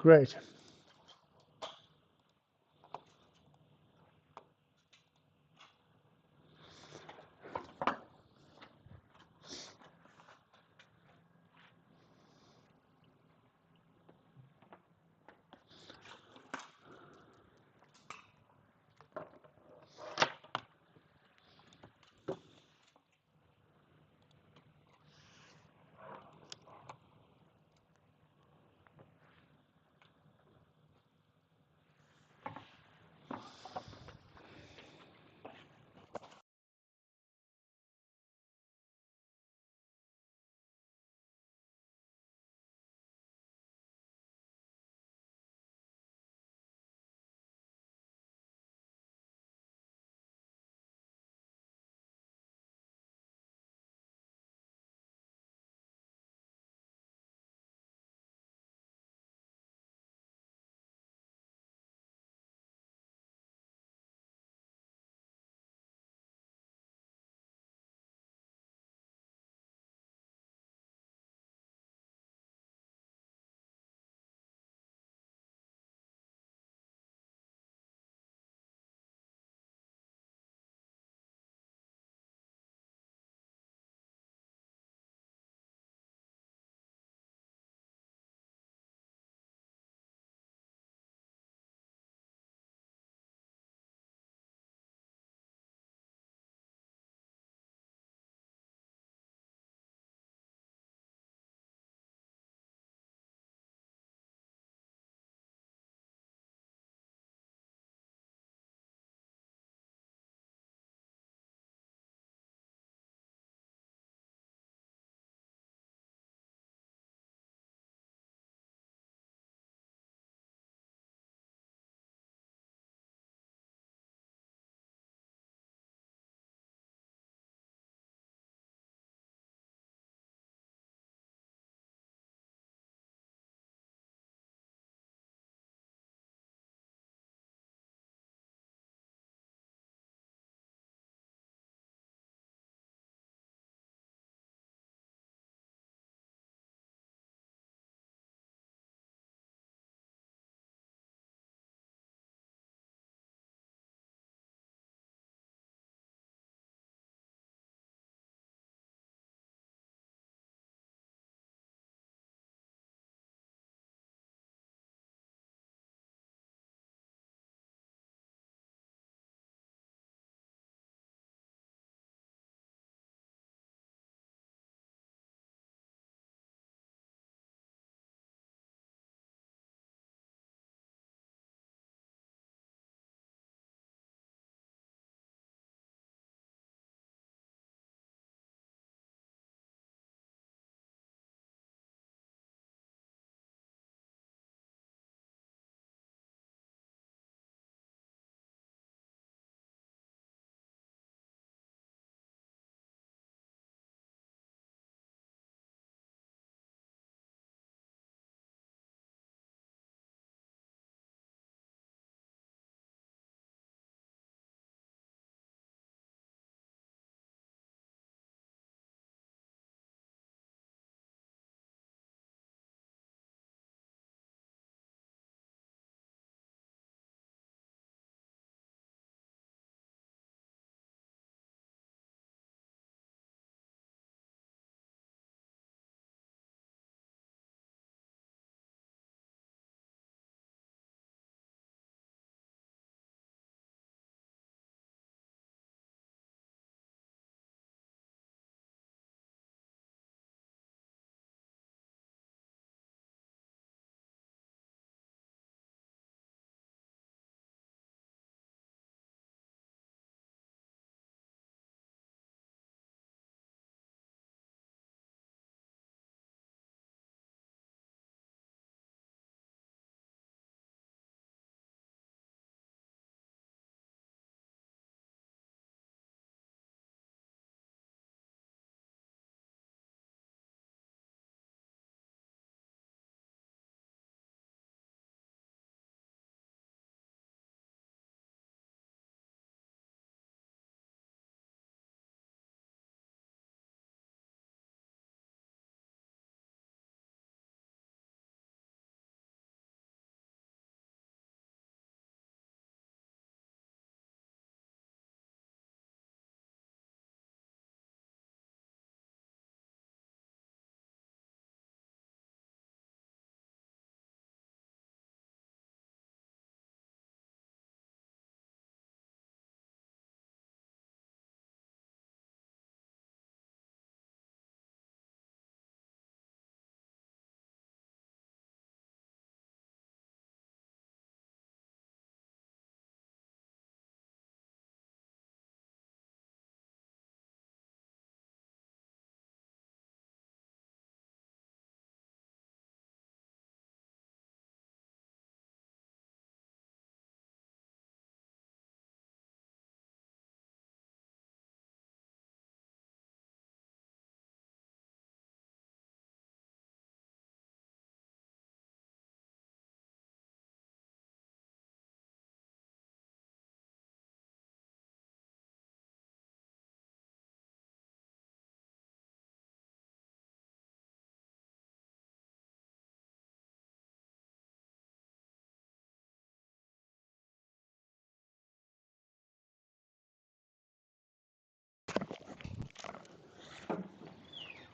Great.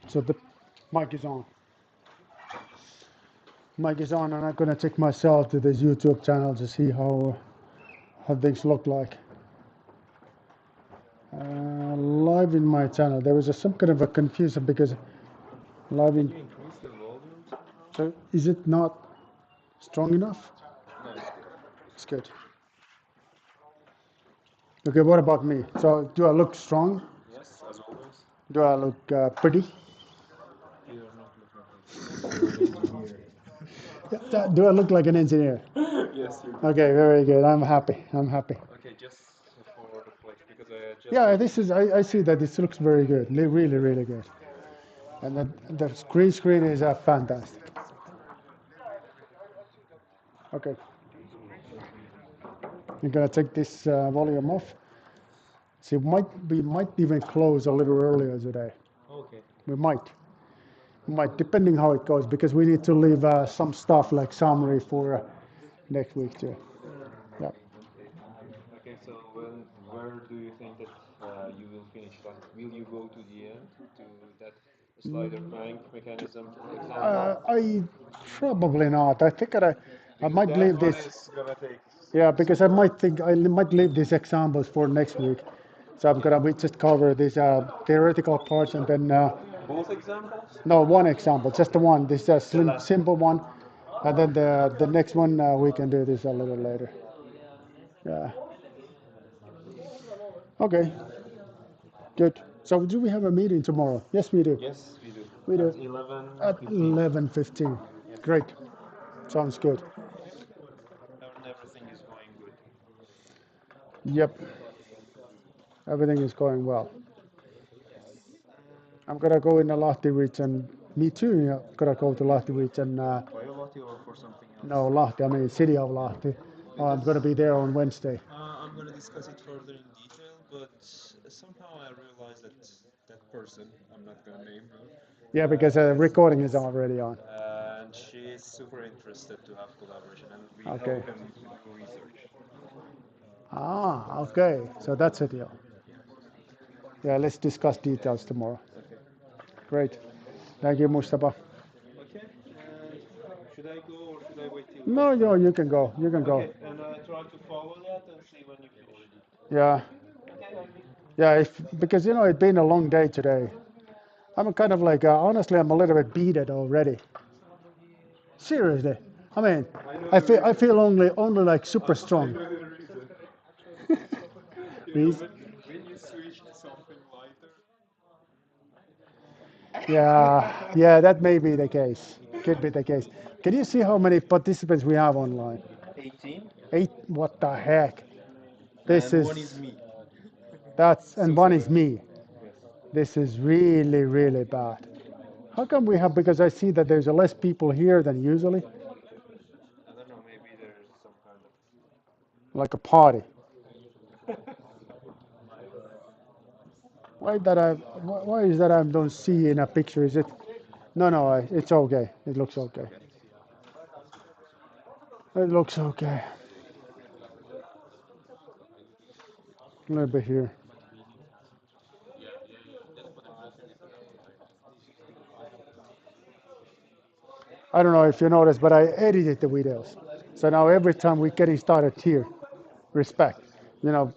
So the mic is on. Mic is on, and I'm gonna check myself to this YouTube channel to see how things look like. Live in my channel. There was some kind of a confusion because live Can in. you increase the volume somehow? So is it not strong enough? No, it's good. It's good. Okay, what about me? So do I look strong? Yes, as always. Do I look pretty? You're not looking pretty. You're an engineer. Do I look like an engineer? Yes, you do. Okay, very good. I'm happy. I'm happy. Okay, just for the flex, because I just Yeah, got. this is. I see that this looks very good. Really, really good. And the screen is fantastic. Okay, I'm gonna take this volume off. See, we might even close a little earlier today. Okay. We might, depending how it goes, because we need to leave some stuff like summary for next week too. Yeah. Okay, so where do you think that you will finish? Like, will you go to the end to that slider crank mechanism example? I probably not. I think I Because might that leave one this. is gonna take Yeah, because super long. I might leave these examples for next week. So we just cover these theoretical parts and then Both examples? no, one example, just the one. This is a The last one. simple one, and then the next one we can do this a little later. Yeah. Okay. Good. So do we have a meeting tomorrow? Yes, we do. Yes, we do. We At do. At 11:15. 11:15. Yes. Great. Sounds good. And everything is going good. Yep. Everything is going well. Yes. I'm gonna go in the Lahti region. Me too. Yeah. Gonna go to Lahti region. Biology or for something else? No, Lahti. I mean city of Lahti. Okay, Oh, I'm gonna that's. be there on Wednesday. I'm gonna discuss it further in detail, but somehow I realized that that person, I'm not gonna name her, Yeah, because is recording is yes, already on. and she is super interested to have collaboration, and we Okay. help him to do research. Ah, okay. So that's a deal. Yeah. Yeah, let's discuss details tomorrow. Okay. Great. Thank you, Mustafa. Okay. And should I go or should I wait till you No, start? you can go. You can go. Okay, and try to follow that and see when you finish. Yeah, Okay. yeah. Because it's been a long day today. I'm kind of like honestly, I'm a little bit beaten already. Seriously. I mean, I know the I reason. feel only like super I strong. know the reason. You know, Please. when you switch to something lighter. Yeah, yeah. That may be the case. Could be the case. Can you see how many participants we have online? 18, Eight. What the heck? This and one is is me. that's and one is Super. me. Yes. This is really really bad. How come we have? Because I see that there's less people here than usually, I don't know, maybe there's some kind like a party. of. Why is that I don't see in a picture? Is it? No, no, it's okay. It looks okay. Okay. It looks okay. A little bit here. I don't know if you noticed, but I edited the videos. So now every time we're getting started here, respect, you know.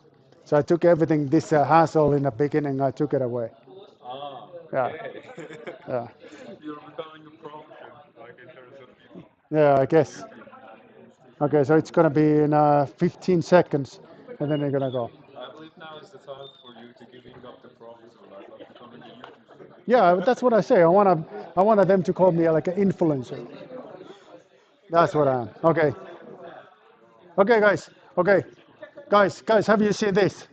So I took everything, this hassle in the beginning, I took it away. Ah, Yeah, okay. yeah, You're becoming a proficient, like in terms of yeah, I guess. YouTube. Okay, so it's gonna be in 15 seconds, and then they're gonna go. I believe now is the time for you to giving up the professor life, like becoming a Yeah, but YouTuber. that's what I say. I wanted them to call me like an influencer. That's what I am. Okay, okay, guys. Okay, guys, have you seen this?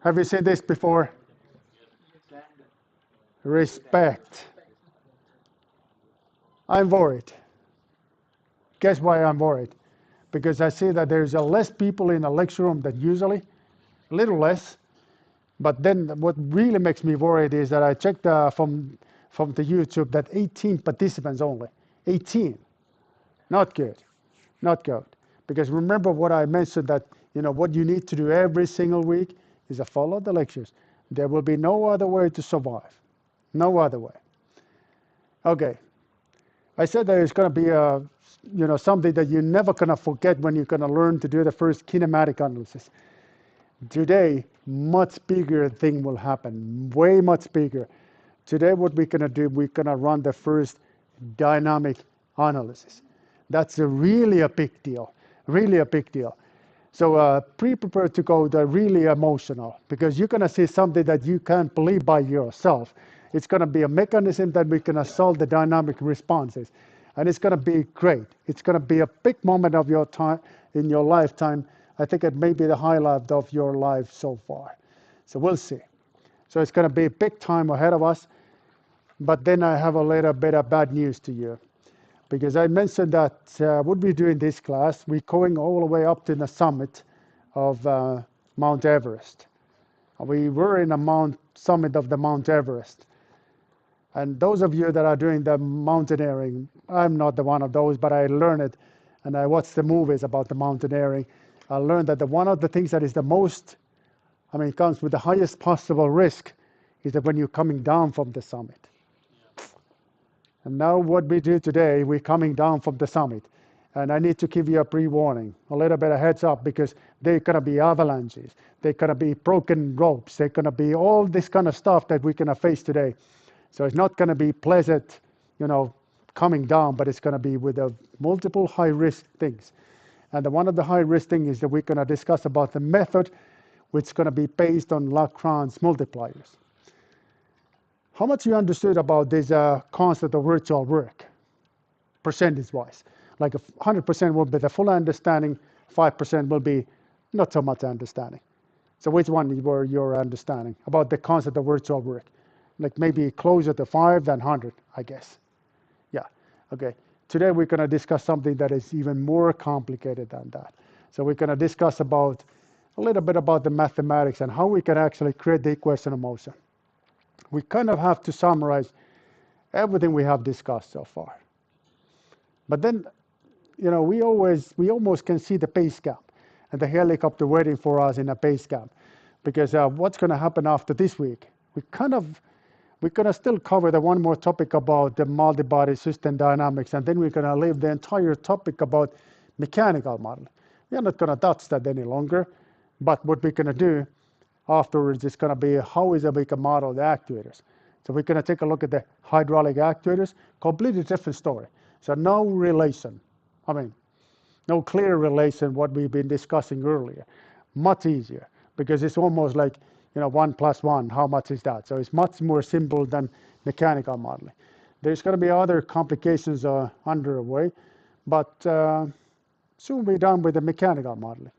Have you seen this before? Respect. I'm worried. Guess why I'm worried? Because I see that there's a less people in the lecture room than usually, a little less. But then what really makes me worried is that I checked from the YouTube that 18 participants only. 18. Not good. Not good. Because remember what I mentioned that what you need to do every single week is to follow the lectures. There will be no other way to survive. No other way. Okay, I said that it's going to be something that you're never going to forget when you're going to learn to do the first kinematic analysis. Today, much bigger thing will happen, way much bigger. Today, what we're going to do, we're going to run the first dynamic analysis. That's really a big deal, really a big deal. So pre-prepare to go the really emotional because you're going to see something that you can't believe by yourself. It's going to be a mechanism that we're going to solve the dynamic responses. And it's going to be great. It's going to be a big moment of your time in your lifetime. I think it may be the highlight of your life so far. So we'll see. So it's going to be a big time ahead of us. But then I have a little bit of bad news to you because I mentioned that what we do in this class, we're going all the way up to the summit of Mount Everest. We were in a summit of the Mount Everest. And those of you that are doing the mountaineering, I'm not the one of those, but I learned it and I watched the movies about the mountaineering. I learned that one of the things that is the most, comes with the highest possible risk is that when you're coming down from the summit. And now what we do today, we're coming down from the summit. And I need to give you a pre-warning, a little bit of heads up, because there's going to be avalanches. There's going to be broken ropes. There's going to be all this kind of stuff that we're going to face today. So it's not going to be pleasant, coming down, but it's going to be with a multiple high-risk things. And one of the high-risk things is that we're going to discuss about the method, which is going to be based on Lagrange multipliers. How much you understood about this concept of virtual work, percentage-wise? Like 100% will be the full understanding, 5% will be not so much understanding. So which one were your understanding about the concept of virtual work? Like maybe closer to 5 than 100, I guess. Yeah, okay. Today we're going to discuss something that is even more complicated than that. So we're going to discuss about a little bit about the mathematics and how we can actually create the equation of motion. We kind of have to summarize everything we have discussed so far. But then, we almost can see the base gap and the helicopter waiting for us in a base gap. Because what's going to happen after this week? We're going to still cover the one more topic about the multi-body system dynamics, and then we're going to leave the entire topic about mechanical modeling. We're not going to touch that any longer, but what we're going to do afterwards is going to be how is that we can model the actuators. So we're going to take a look at the hydraulic actuators, completely different story. So no relation, no clear relation what we've been discussing earlier. Much easier because it's almost like 1 plus 1, how much is that? So it's much more simple than mechanical modeling. There's going to be other complications underway, but soon we're done with the mechanical modeling.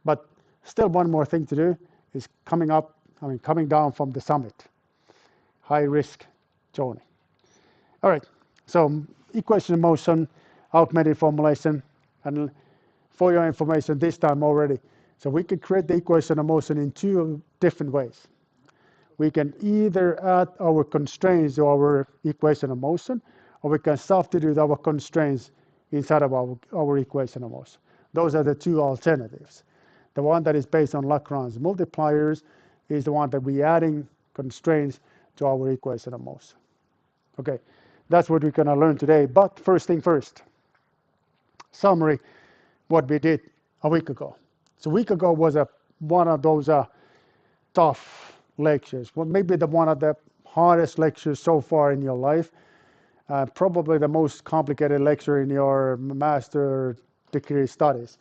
But still one more thing to do is coming down from the summit. High risk journey. All right, so equation of motion, augmented formulation, and for your information this time already, so we can create the equation of motion in two different ways. We can either add our constraints to our equation of motion, or we can substitute our constraints inside of our equation of motion. Those are the two alternatives. The one that is based on Lagrange multipliers is the one that we're adding constraints to our equation of motion. Okay, that's what we're going to learn today. But first thing first, summary, what we did a week ago. So a week ago was one of those tough lectures. Well, maybe one of the hardest lectures so far in your life. Probably the most complicated lecture in your master degree studies.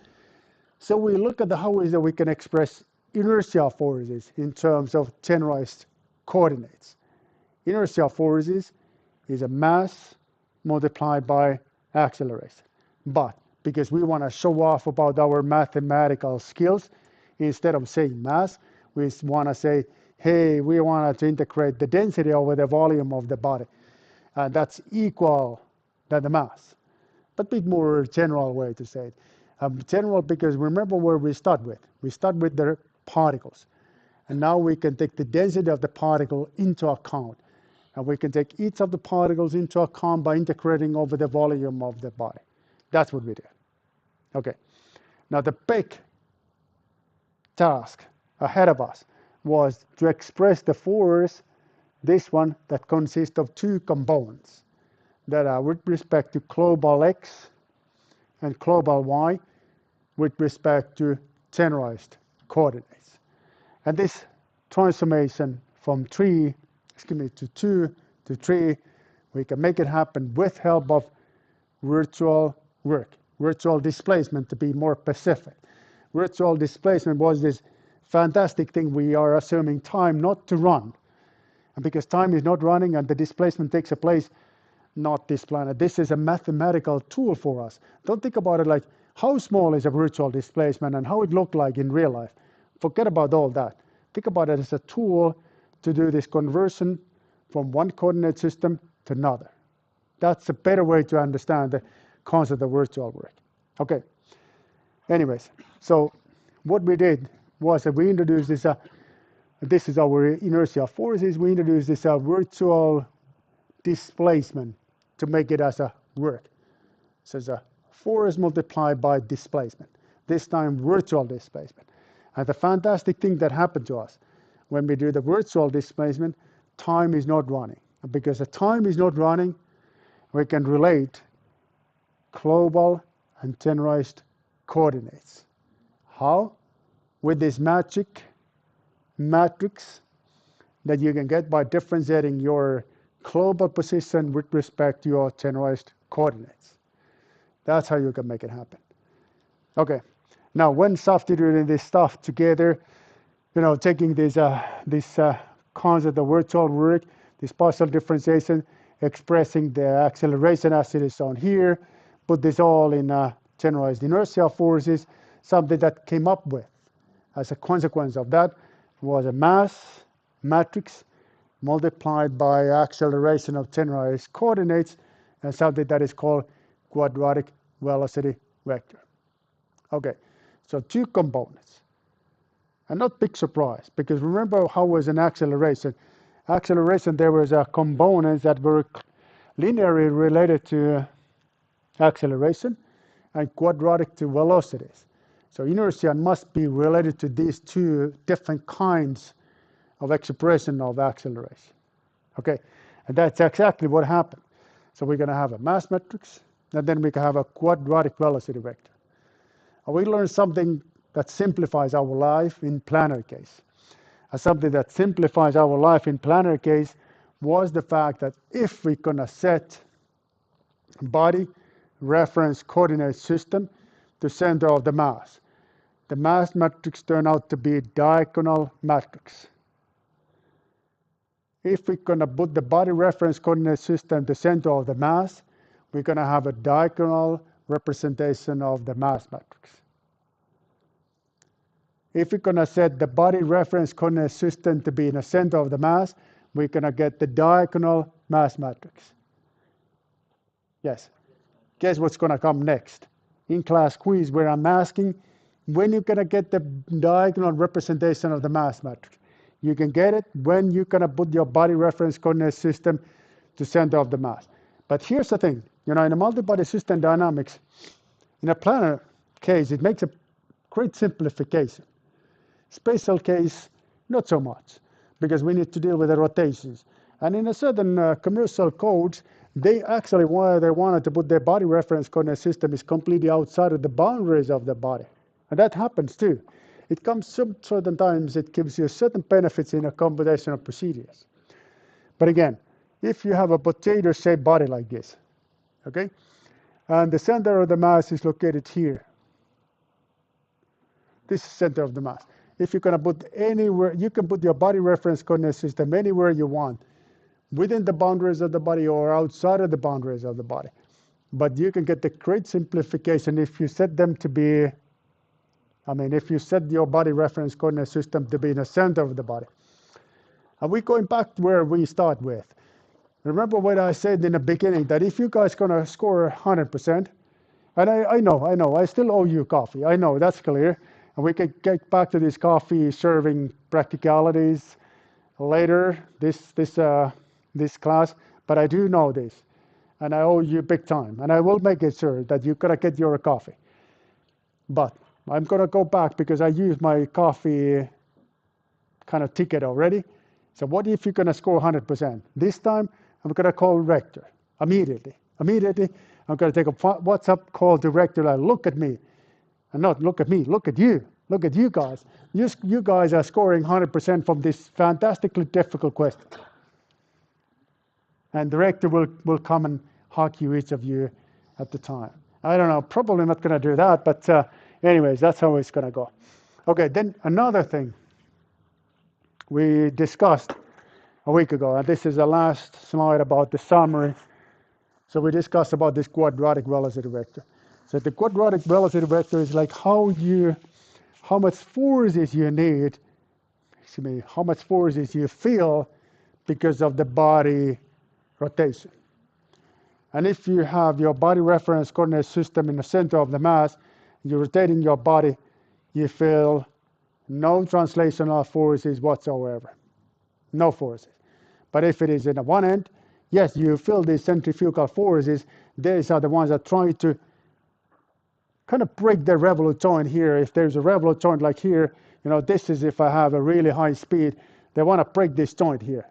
So we look at how is that we can express inertial forces in terms of generalized coordinates. Inertial forces is a mass multiplied by acceleration. But because we want to show off about our mathematical skills, instead of saying mass, we want to say, hey, we want to integrate the density over the volume of the body. That's equal than the mass. But a bit more general way to say it. General because remember where we start with. We start with the particles. And now we can take the density of the particle into account. And we can take each of the particles into account by integrating over the volume of the body. That's what we did. Okay. Now the big task ahead of us was to express the force this one that consists of two components that are with respect to global X and global Y with respect to generalized coordinates. And this transformation from 2 to 3, we can make it happen with help of virtual work, virtual displacement to be more specific. Virtual displacement was this fantastic thing. We are assuming time not to run. And because time is not running and the displacement takes a place, not this planet. This is a mathematical tool for us. Don't think about it like how small is a virtual displacement and how it looked like in real life. Forget about all that. Think about it as a tool to do this conversion from one coordinate system to another. That's a better way to understand the concept of virtual work. Okay. Anyways, so what we did was that we introduced this is our inertial forces. We introduced this virtual displacement to make it as a work. So it's a force multiplied by displacement. This time virtual displacement. And the fantastic thing that happened to us when we do the virtual displacement, time is not running. And because the time is not running, we can relate global and generalized coordinates. How? With this magic matrix that you can get by differentiating your global position with respect to your generalized coordinates. That's how you can make it happen. Okay, now when substituting this stuff together, taking this concept of virtual work, this partial differentiation, expressing the acceleration as it is shown here, put this all in generalized inertial forces, something that came up with as a consequence of that was a mass matrix multiplied by acceleration of generalized coordinates and something that is called quadratic velocity vector. Okay, so two components. And not big surprise, because remember how was an acceleration? Acceleration, there was a components that were linearly related to acceleration and quadratic to velocities. So inertia must be related to these two different kinds of expression of acceleration. Okay, and that's exactly what happened. So we're going to have a mass matrix, and then we can have a quadratic velocity vector. And we learned something that simplifies our life in planar case. And something that simplifies our life in planar case was the fact that if we're going to set body reference coordinate system to center of the mass matrix turned out to be a diagonal matrix. If we're going to put the body reference coordinate system to center of the mass, we're going to have a diagonal representation of the mass matrix. If we're going to set the body reference coordinate system to be in the center of the mass, we're going to get the diagonal mass matrix. Yes. Guess what's going to come next? In class quiz, where I'm asking, when you're going to get the diagonal representation of the mass matrix? You can get it when you're going to put your body reference coordinate system to center of the mass. But here's the thing, in a multi-body system dynamics, in a planar case, it makes a great simplification. Spatial case, not so much, because we need to deal with the rotations. And in a certain commercial codes, they actually, why they wanted to put their body reference coordinate system is completely outside of the boundaries of the body. And that happens too. It comes certain times, it gives you certain benefits in a computational procedures. But again, if you have a potato-shaped body like this, okay, and the center of the mass is located here. This is center of the mass. If you're going to put anywhere, you can put your body reference coordinate system anywhere you want, within the boundaries of the body or outside of the boundaries of the body. But you can get the great simplification if you set them to be, if you set your body reference coordinate system to be in the center of the body. And we're going back to where we start with. Remember what I said in the beginning, that if you guys going to score 100%, and I know, I still owe you coffee. I know, that's clear. And we can get back to this coffee serving practicalities later, this class. But I do know this, and I owe you big time. And I will make it sure that you're going to get your coffee. But I'm going to go back because I used my coffee kind of ticket already. So what if you're going to score 100%? This time, I'm going to call rector immediately. Immediately, I'm going to take a WhatsApp call to rector, like, look at me. And not look at me, look at you. Look at you guys. You guys are scoring 100% from this fantastically difficult question. And the rector will come and hug you, each of you, at the time. I don't know, probably not going to do that, but anyways, that's how it's going to go. Okay, then another thing we discussed a week ago, and this is the last slide about the summary. So we discussed about this quadratic velocity vector. So the quadratic velocity vector is like how much forces you need, how much forces you feel because of the body rotation. And if you have your body reference coordinate system in the center of the mass, you're rotating your body, you feel no translational forces whatsoever. No forces. But if it is in one end, yes, you feel these centrifugal forces. These are the ones that try to kind of break the revolute joint here. If there's a revolute joint like here, this is if I have a really high speed, they want to break this joint here.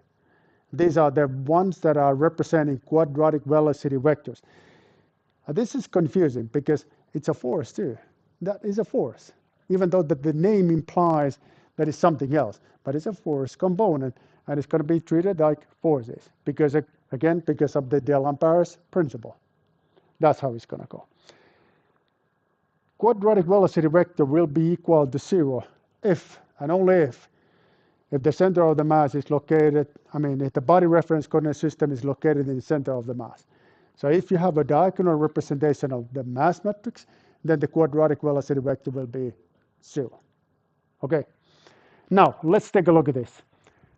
These are the ones that are representing quadratic velocity vectors. This is confusing because it's a force too. That is a force, even though the name implies that it's something else. But it's a force component, and it's going to be treated like forces because, again, because of the D'Ampère's principle. That's how it's going to go. Quadratic velocity vector will be equal to 0 if and only if the center of the mass is located, if the body reference coordinate system is located in the center of the mass. So if you have a diagonal representation of the mass matrix, then the quadratic velocity vector will be 0. Okay. Now, let's take a look at this.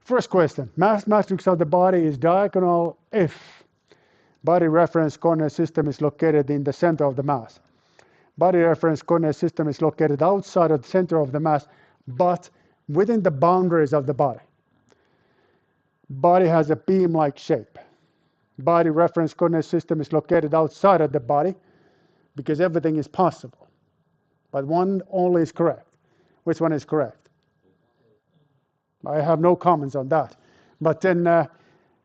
First question, mass matrix of the body is diagonal if body reference coordinate system is located in the center of the mass. Body reference coordinate system is located outside of the center of the mass, but within the boundaries of the body. Body has a beam-like shape. Body reference coordinate system is located outside of the body because everything is possible. But one only is correct. Which one is correct? I have no comments on that. But then,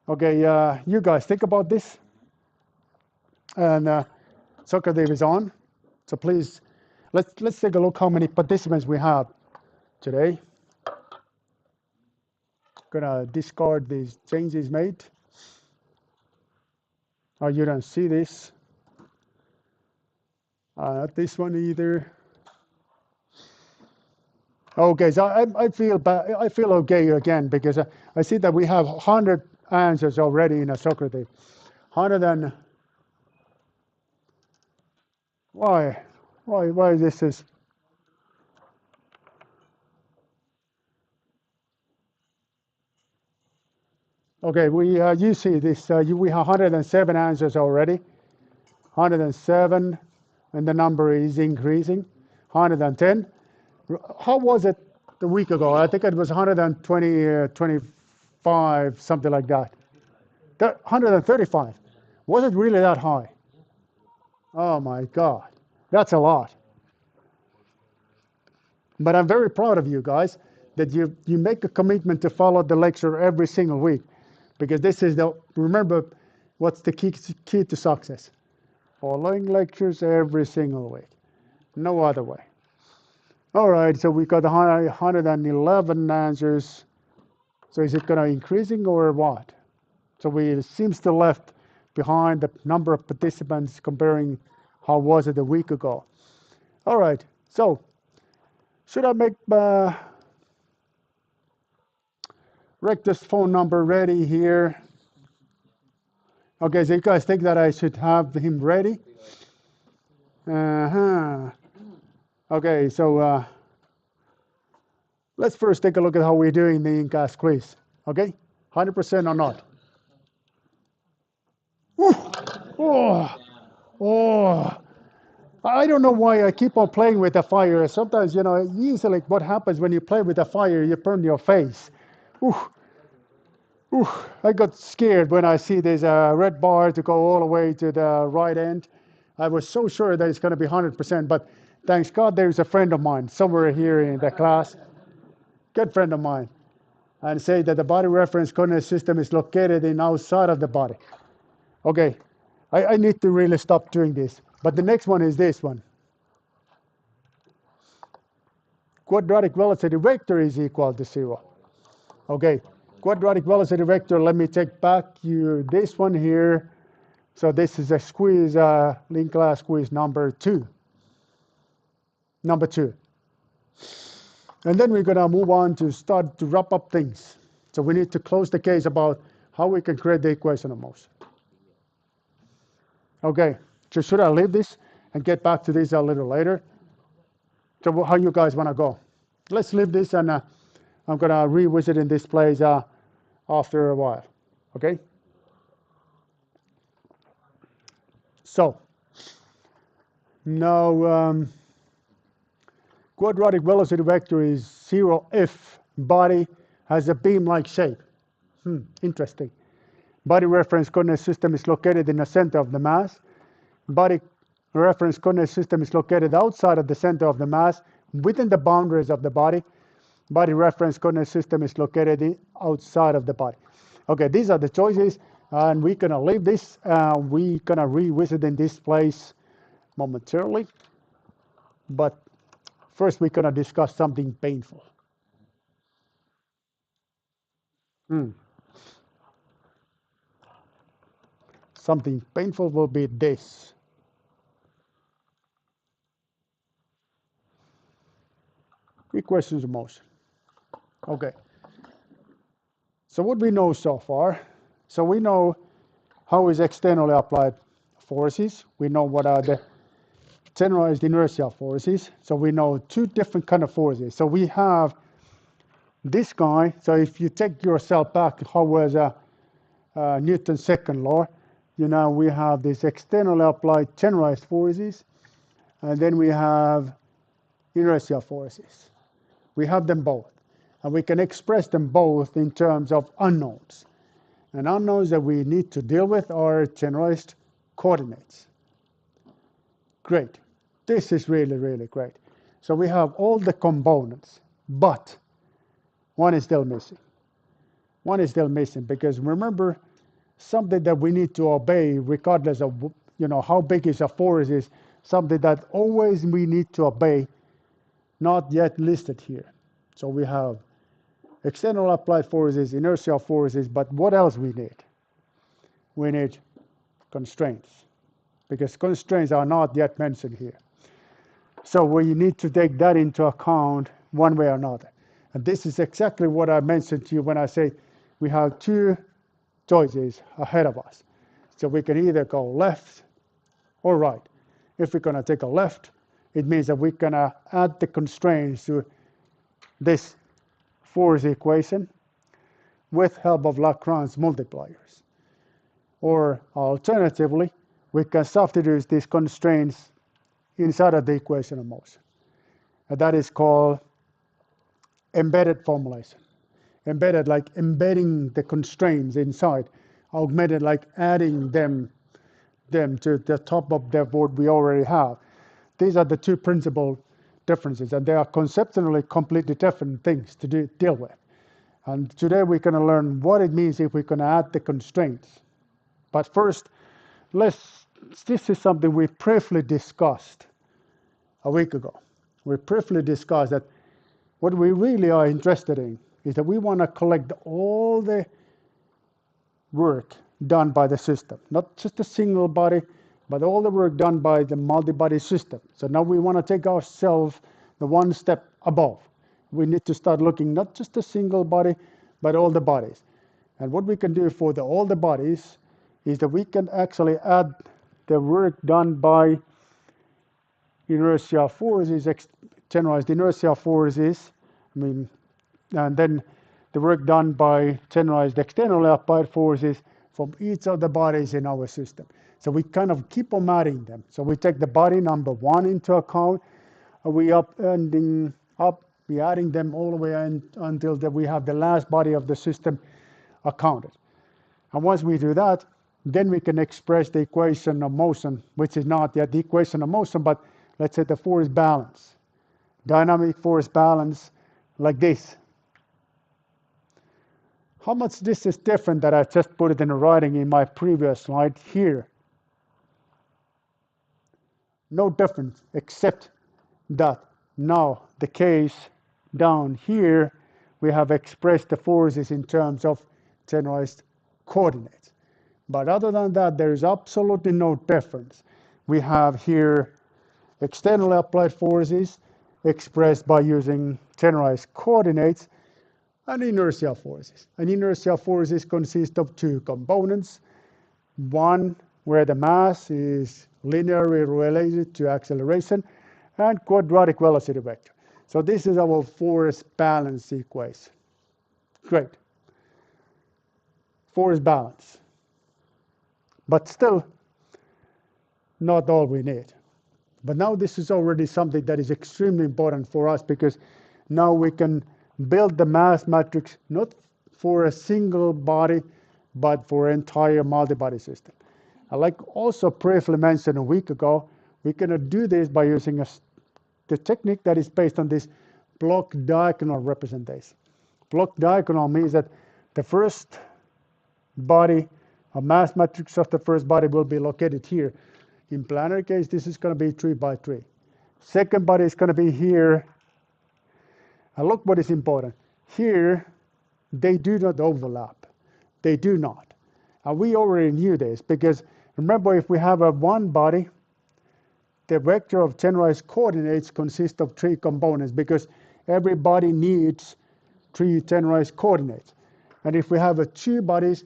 you guys think about this. And Socrates is on. So please, let's take a look how many participants we have today. Gonna discard these changes made. Oh, you don't see this. Not this one either. Okay, so I feel bad. I feel okay again because I see that we have 100 answers already in a Socrates. 100 and why this is. Okay, you see this. We have 107 answers already. 107, and the number is increasing. 110. How was it a week ago? I think it was 120, 25, something like that. 135. Was it really that high? Oh my God, that's a lot. But I'm very proud of you guys that you make a commitment to follow the lecture every single week, because this is remember, what's the key to success? Following lectures every single week. No other way. All right, so we got 111 answers. So is it going to increasing or what? So it seems to left behind the number of participants comparing how was it a week ago. All right, so should I make Rector's phone number ready here? Okay, so you guys think that I should have him ready? Okay, so let's first take a look at how we're doing the in-class quiz. Okay, 100% or not? Oh, I don't know why I keep on playing with the fire. Sometimes, usually what happens when you play with the fire, you burn your face. I got scared when I see this red bar to go all the way to the right end. I was so sure that it's going to be 100%, but thanks God there's a friend of mine somewhere here in the class. Good friend of mine. and say that the body reference coordinate system is located in outside of the body. Okay, I need to really stop doing this. But the next one is this one. Quadratic velocity vector is equal to 0. Okay, quadratic velocity vector, let me take back you this one here. So this is a squeeze, link class squeeze number 2. Number 2. And then we're going to move on to start to wrap up things. So we need to close the case about how we can create the equation of motion. Okay, so should I leave this and get back to this a little later? So how you guys want to go? Let's leave this, and I'm going to revisit in this place after a while. Okay? So now quadratic velocity vector is 0 if body has a beam-like shape. Interesting. Body reference coordinate system is located in the center of the mass. Body reference coordinate system is located outside of the center of the mass, within the boundaries of the body. Body reference coordinate system is located outside of the body. Okay, these are the choices, and we're going to leave this. We're going to revisit in this place momentarily. But first, we're going to discuss something painful. Something painful will be this. Equations of motion. Okay. So what we know so far, so we know how is externally applied forces. We know what are the generalized inertial forces. So we know two different kind of forces. So we have this guy. So if you take yourself back, how was Newton's second law? You know, we have this externally applied generalized forces, and then we have inertial forces. We have them both, and we can express them both in terms of unknowns. And unknowns that we need to deal with are generalized coordinates. Great. This is really, really great. So we have all the components, but one is still missing. One is still missing because remember, something that we need to obey regardless of how big is a force is something that always we need to obey, not yet listed here. So we have external applied forces, inertial forces, but what else we need? We need constraints, because constraints are not yet mentioned here. So we need to take that into account one way or another. And this is exactly what I mentioned to you when I say we have two choices ahead of us. So we can either go left or right. If we're going to take a left, it means that we're going to add the constraints to this force equation with help of Lagrange multipliers. Or alternatively, we can substitute these constraints inside of the equation of motion. And that is called embedded formulation. Embedded, like embedding the constraints inside. Augmented, like adding them to the top of the what we already have. These are the two principal differences, and they are conceptually completely different things to deal with. And today we're going to learn what it means if we're going to add the constraints. But first, this is something we briefly discussed a week ago. We briefly discussed that what we really are interested in is that we want to collect all the work done by the system, not just a single body, but all the work done by the multi-body system. So now we want to take ourselves the one step above. We need to start looking not just a single body, but all the bodies. And what we can do for all the bodies is that we can actually add the work done by inertial forces, generalized inertial forces, and then the work done by generalized externally applied forces from each of the bodies in our system. So we kind of keep on adding them. So we take the body number 1 into account, and we adding them all the way until we have the last body of the system accounted. And once we do that, then we can express the equation of motion, which is not yet the equation of motion, but let's say the force balance. Dynamic force balance like this. How much this is different that I just put it in writing in my previous slide here? No difference except that now the case down here, we have expressed the forces in terms of generalized coordinates. But other than that, there is absolutely no difference. We have here externally applied forces expressed by using generalized coordinates and inertial forces. And inertial forces consist of two components. One where the mass is linearly related to acceleration and quadratic velocity vector. So this is our force balance equation. Great. Force balance. But still not all we need. But now this is already something that is extremely important for us because now we can build the mass matrix not for a single body, but for an entire multi-body system. I like also briefly mentioned a week ago, we can do this by using the technique that is based on this block diagonal representation. Block diagonal means that the first body, a mass matrix of the first body will be located here. In planar case, this is going to be 3 by 3. Second body is going to be here. And look what is important. Here, they do not overlap. They do not. And we already knew this because remember, if we have a one body, the vector of generalized coordinates consists of 3 components because every body needs 3 generalized coordinates. And if we have 2 bodies,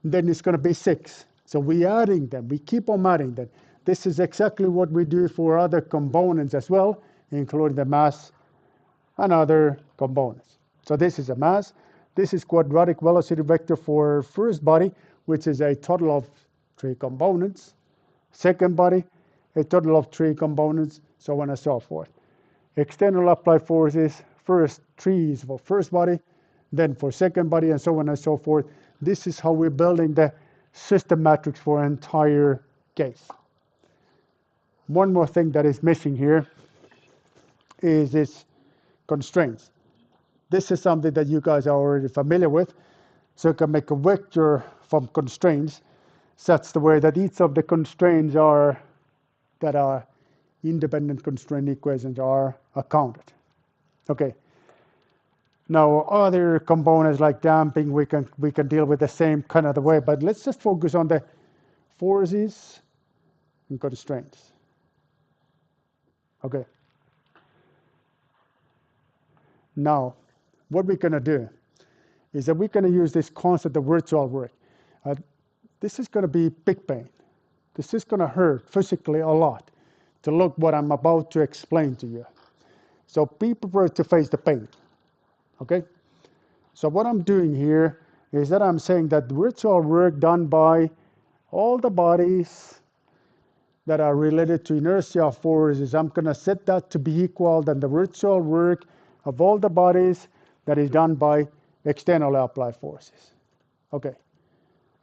then it's going to be 6. So we adding them. We keep on adding them. This is exactly what we do for other components as well, including the mass and other components. So this is a mass. This is quadratic velocity vector for first body, which is a total of 3 components. Second body, a total of 3 components, so on and so forth. External applied forces, first 3 is for first body, then for second body, and so on and so forth. This is how we're building the system matrix for an entire case. One more thing that is missing here is this constraints. This is something that you guys are already familiar with. So you can make a vector from constraints such the way that each of the constraints that are independent constraint equations are accounted. Okay. Now other components like damping, we can deal with the same kind of the way, but let's just focus on the forces and constraints. Okay. Now, what we're going to do is that we're going to use this concept of virtual work. This is going to be big pain. This is going to hurt physically a lot to look what I'm about to explain to you. So be prepared to face the pain. Okay? So what I'm doing here is that I'm saying that virtual work done by all the bodies that are related to inertial forces, I'm going to set that to be equal than the virtual work of all the bodies that is done by externally applied forces. Okay,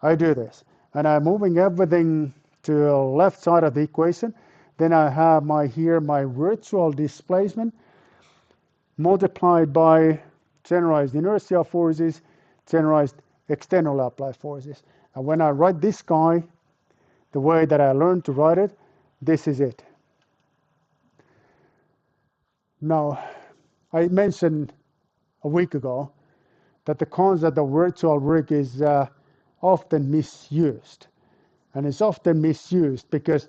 I do this. And I'm moving everything to the left side of the equation. Then I have my virtual displacement multiplied by generalized inertial forces, generalized external applied forces. And when I write this guy, the way that I learned to write it, this is it. Now, I mentioned a week ago that the concept of virtual work is often misused. And it's often misused because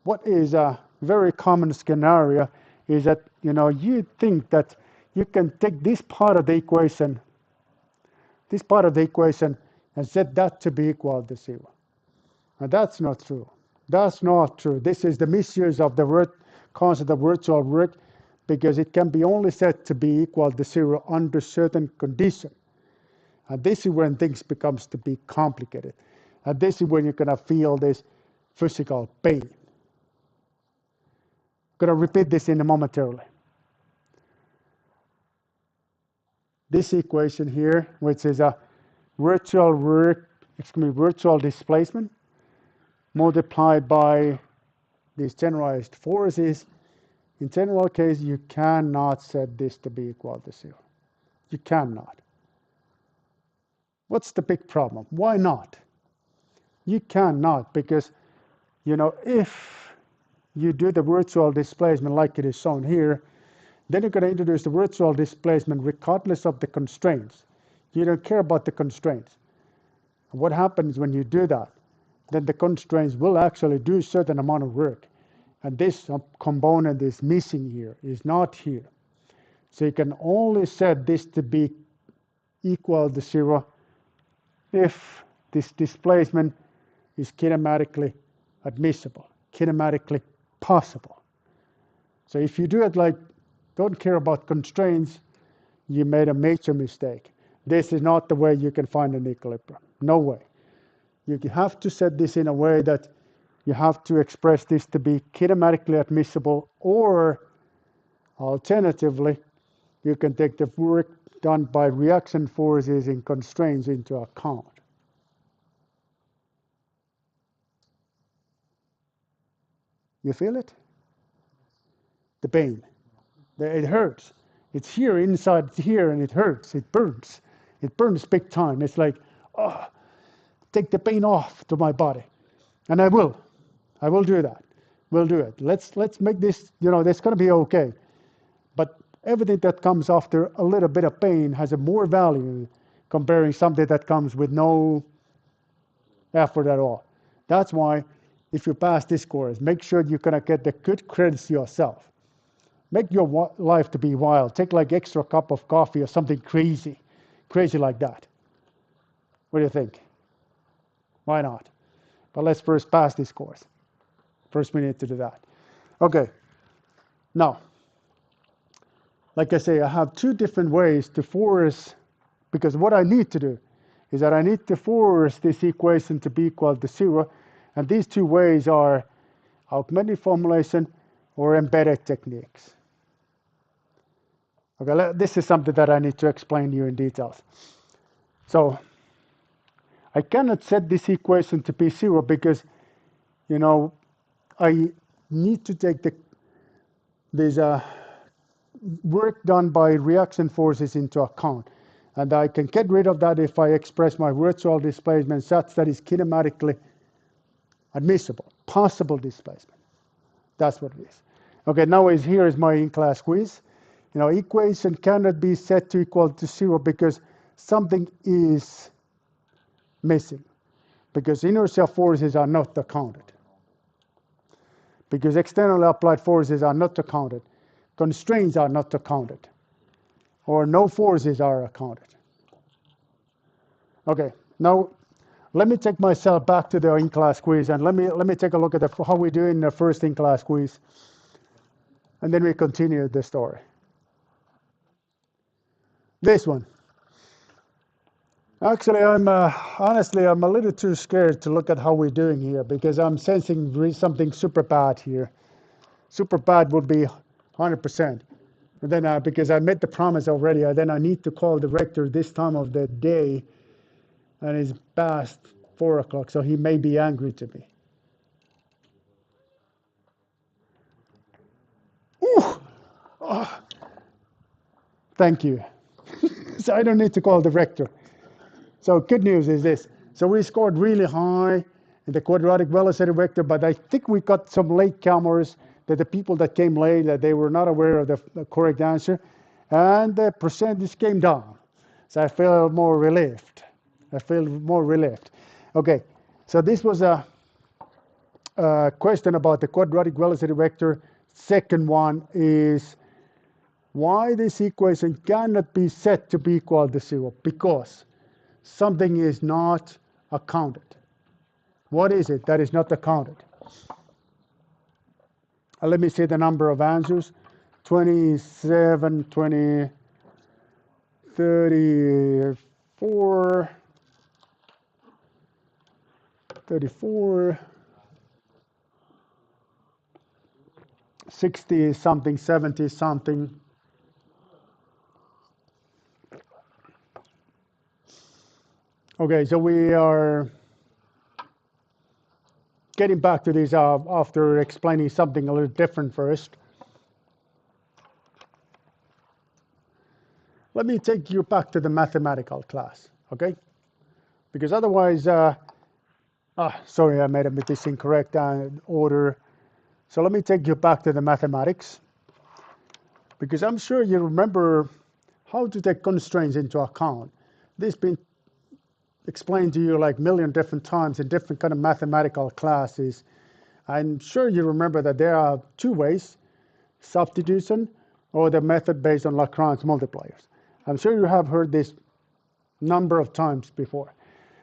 what is a very common scenario is that you think that you can take this part of the equation, and set that to be equal to 0. And that's not true. That's not true. This is the misuse of the concept of virtual work because it can be only set to be equal to 0 under certain conditions. And this is when things becomes to be complicated. And this is when you're going to feel this physical pain. I'm going to repeat this in a momentarily. This equation here, which is a virtual displacement multiplied by these generalized forces. In general case, you cannot set this to be equal to 0. You cannot. What's the big problem? Why not? You cannot, because if you do the virtual displacement like it is shown here, then you're going to introduce the virtual displacement regardless of the constraints. You don't care about the constraints. What happens when you do that? Then the constraints will actually do a certain amount of work. And this component is missing here, is not here. So you can only set this to be equal to 0 if this displacement is kinematically admissible, kinematically possible. So if you do it like, don't care about constraints, you made a major mistake. This is not the way you can find an equilibrium. No way. You have to set this in a way that you have to express this to be kinematically admissible, or alternatively, you can take the work done by reaction forces and constraints into account. You feel it? The pain. It hurts. It's here inside here, and it hurts. It burns. It burns big time. It's like, oh, take the pain off to my body. And I will. I will do that. We'll do it. Let's make this, that's going to be okay. But everything that comes after a little bit of pain has a more value comparing something that comes with no effort at all. That's why if you pass this course, make sure you're going to get the good credits yourself. Make your life to be wild. Take like extra cup of coffee or something crazy like that. What do you think? Why not? But let's first pass this course. First we need to do that. Okay. Now, like I say, I have two different ways to force, because what I need to do is that I need to force this equation to be equal to 0. And these two ways are augmented formulation or embedded techniques. Okay, this is something that I need to explain to you in details. So I cannot set this equation to be 0 because, I need to take this work done by reaction forces into account. And I can get rid of that if I express my virtual displacement such that it's kinematically admissible, possible displacement. That's what it is. Okay, now here is my in-class quiz. Equation cannot be set to equal to 0 because something is missing. Because inertial forces are not accounted. Because externally applied forces are not accounted. Constraints are not accounted. Or no forces are accounted. Okay, now let me take myself back to the in-class quiz, and let me take a look at how we do in the first in-class quiz. And then we continue the story. This one. Actually, honestly, I'm a little too scared to look at how we're doing here because I'm sensing something super bad here. Super bad would be 100%. And then because I made the promise already, then I need to call the rector this time of the day, and it's past 4 o'clock, so he may be angry to me. Ooh! Oh, thank you. So I don't need to call the rector. So good news is this. So we scored really high in the quadratic velocity vector, but I think we got some latecomers, that the people that came late, that they were not aware of the correct answer, and the percentage came down. So I feel more relieved. Okay, so this was a question about the quadratic velocity vector. Second one is why this equation cannot be set to be equal to 0, because something is not accounted. What is it that is not accounted? Let me see the number of answers. 27, 20, 34, 34, 60 something, 70 something. Okay, so we are getting back to this after explaining something a little different first. Let me take you back to the mathematical class, okay? because otherwise, sorry, I made this incorrect order. So let me take you back to the mathematics, because I'm sure you remember how to take constraints into account. This has been explained to you like a million different times in different kind of mathematical classes. I'm sure you remember that there are two ways: substitution or the method based on Lagrange multipliers. I'm sure you have heard this number of times before.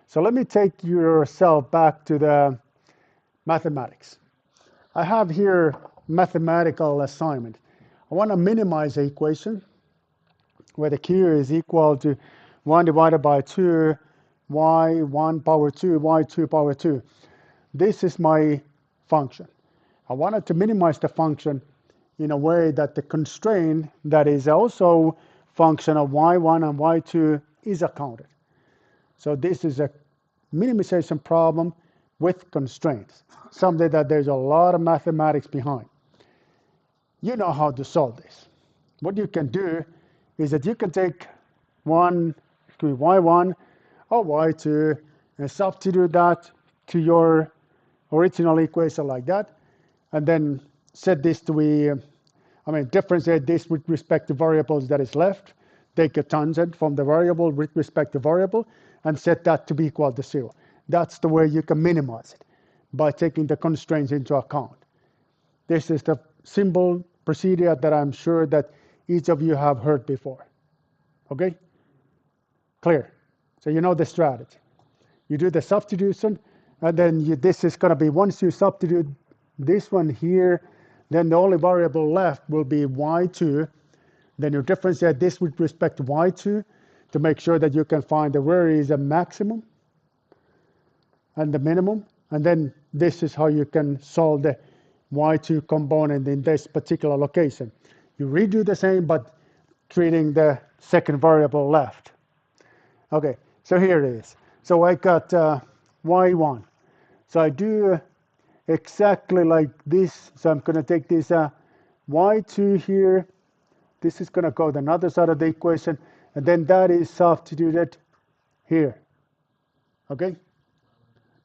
So let me take yourself back to the mathematics. I have here mathematical assignment. I want to minimize the equation where the q is equal to 1 divided by 2 y1 power 2 y2 power 2. This is my function. I wanted to minimize the function in a way that the constraint that is also function of y1 and y2 is accounted. So this is a minimization problem with constraints, something that there's a lot of mathematics behind. You know how to solve this. What you can do is that you can take y1 or y2 and substitute that to your original equation like that, and then set this to be, differentiate this with respect to variables that is left, take a tangent from the variable with respect to variable, and set that to be equal to 0. That's the way you can minimize it, by taking the constraints into account. This is the simple procedure that I'm sure that each of you have heard before. Okay? Clear? So you know the strategy. You do the substitution, and then this is going to be, once you substitute this one here, then the only variable left will be y2. Then you differentiate this with respect to y2 to make sure that you can find where is the maximum and the minimum. And then this is how you can solve the y2 component in this particular location. You redo the same, but treating the second variable left. Okay, so here it is. So I got y1. So I do exactly like this. So I'm going to take this y2 here. This is going to go to another side of the equation, and then that is substituted here. Okay?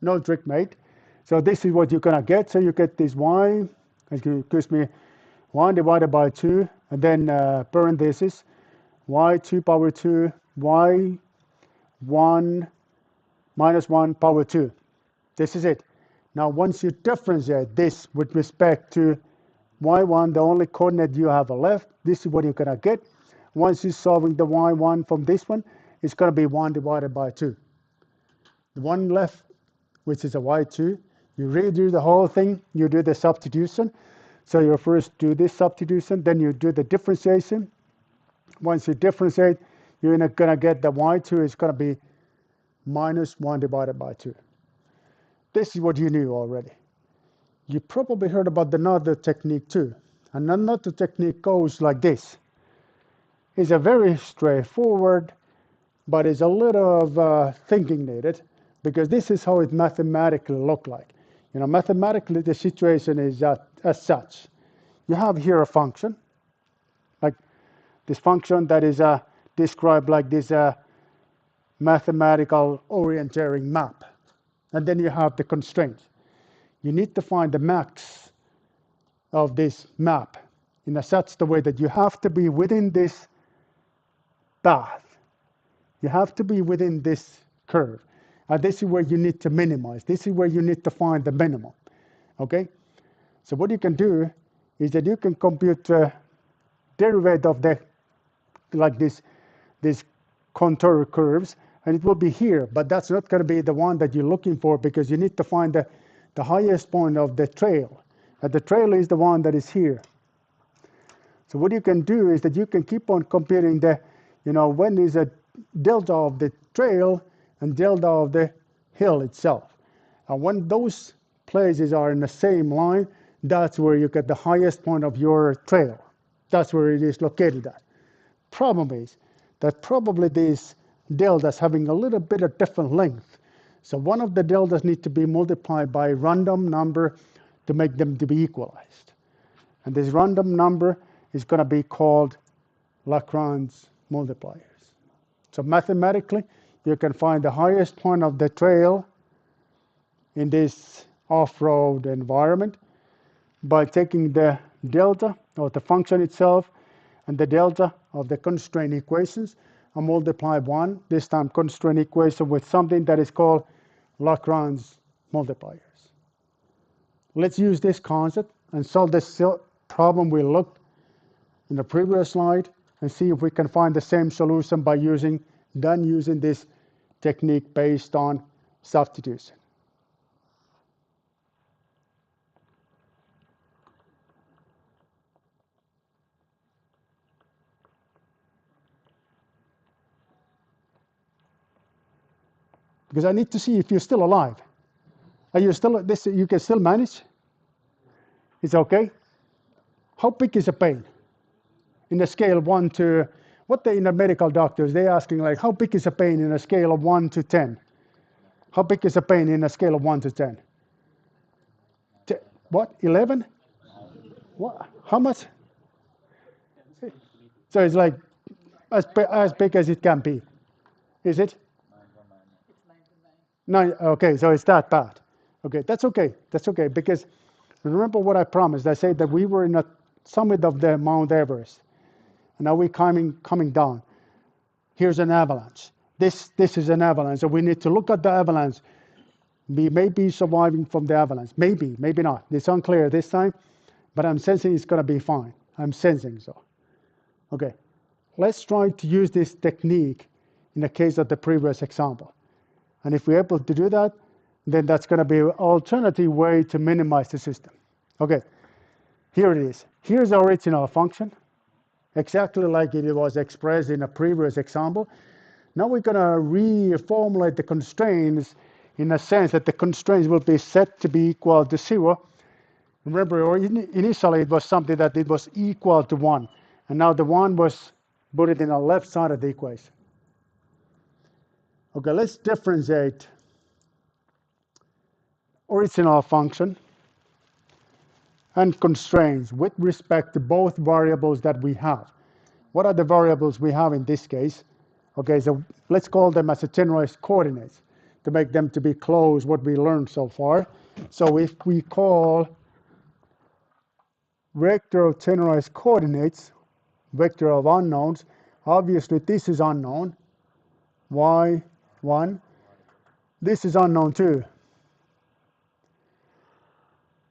No trick, mate. So this is what you're going to get. So you get this y, it gives me 1 divided by 2, and then parentheses, y2 power 2, y1 minus 1 power 2. This is it. Now, once you differentiate this with respect to y1, the only coordinate you have left, this is what you're going to get. Once you're solving the y1 from this one, it's going to be 1 divided by 2. The one left, which is a y2, you redo the whole thing, you do the substitution. So you first do this substitution, then you do the differentiation. Once you differentiate, you're going to get the y2 is going to be minus 1 divided by 2. This is what you knew already. You probably heard about another technique too. And another technique goes like this. It's a very straightforward, but it's a little of thinking needed, because this is how it mathematically look like. Mathematically the situation is as such. You have here a function, like this function that is described like this mathematical orienteering map. And then you have the constraints. You need to find the max of this map in such the way that you have to be within this path. You have to be within this curve. And this is where you need to minimize. This is where you need to find the minimum. Okay? So what you can do is that you can compute the derivative of these contour curves, and it will be here, but that's not going to be the one that you're looking for, because you need to find the highest point of the trail. And the trail is the one that is here. So what you can do is that you can keep on computing when is a delta of the trail and delta of the hill itself. And when those places are in the same line, that's where you get the highest point of your trail. That's where it is located at. Problem is that probably these deltas having a little bit of different length. So one of the deltas need to be multiplied by a random number to make them to be equalized. And this random number is going to be called Lagrange multipliers. So mathematically, you can find the highest point of the trail in this off-road environment by taking the delta of the function itself and the delta of the constraint equations and multiply one, this time constraint equation, with something that is called Lagrange multipliers. Let's use this concept and solve this problem we looked in the previous slide and see if we can find the same solution by using this technique based on substitution. Because I need to see if you're still alive. Are you still this? You can still manage? It's okay? How big is a pain? In a scale of 1 to, what they in the medical doctors, they're asking like, how big is a pain in a scale of 1 to 10? How big is a pain in a scale of 1 to 10? What, 11? What? How much? So it's like as big as it can be. Is it? No, okay, so it's that bad. Okay, that's okay. That's okay, because remember what I promised. I said that we were in a summit of the Mount Everest. And now we're coming down. Here's an avalanche. This is an avalanche. So we need to look at the avalanche. We may be surviving from the avalanche. Maybe, maybe not. It's unclear this time, but I'm sensing it's going to be fine. I'm sensing so. Okay, let's try to use this technique in the case of the previous example. And if we're able to do that, then that's going to be an alternative way to minimize the system. Okay, here it is. Here's the original function, exactly like it was expressed in a previous example. Now we're going to reformulate the constraints in a sense that the constraints will be set to be equal to 0. Remember, initially it was something that it was equal to 1. And now the 1 was put it in the left side of the equation. Okay, let's differentiate original function and constraints with respect to both variables that we have. What are the variables we have in this case? Okay, so let's call them as a generalized coordinates to make them to be close what we learned so far. So if we call vector of generalized coordinates, vector of unknowns, obviously this is unknown, y1. This is unknown too.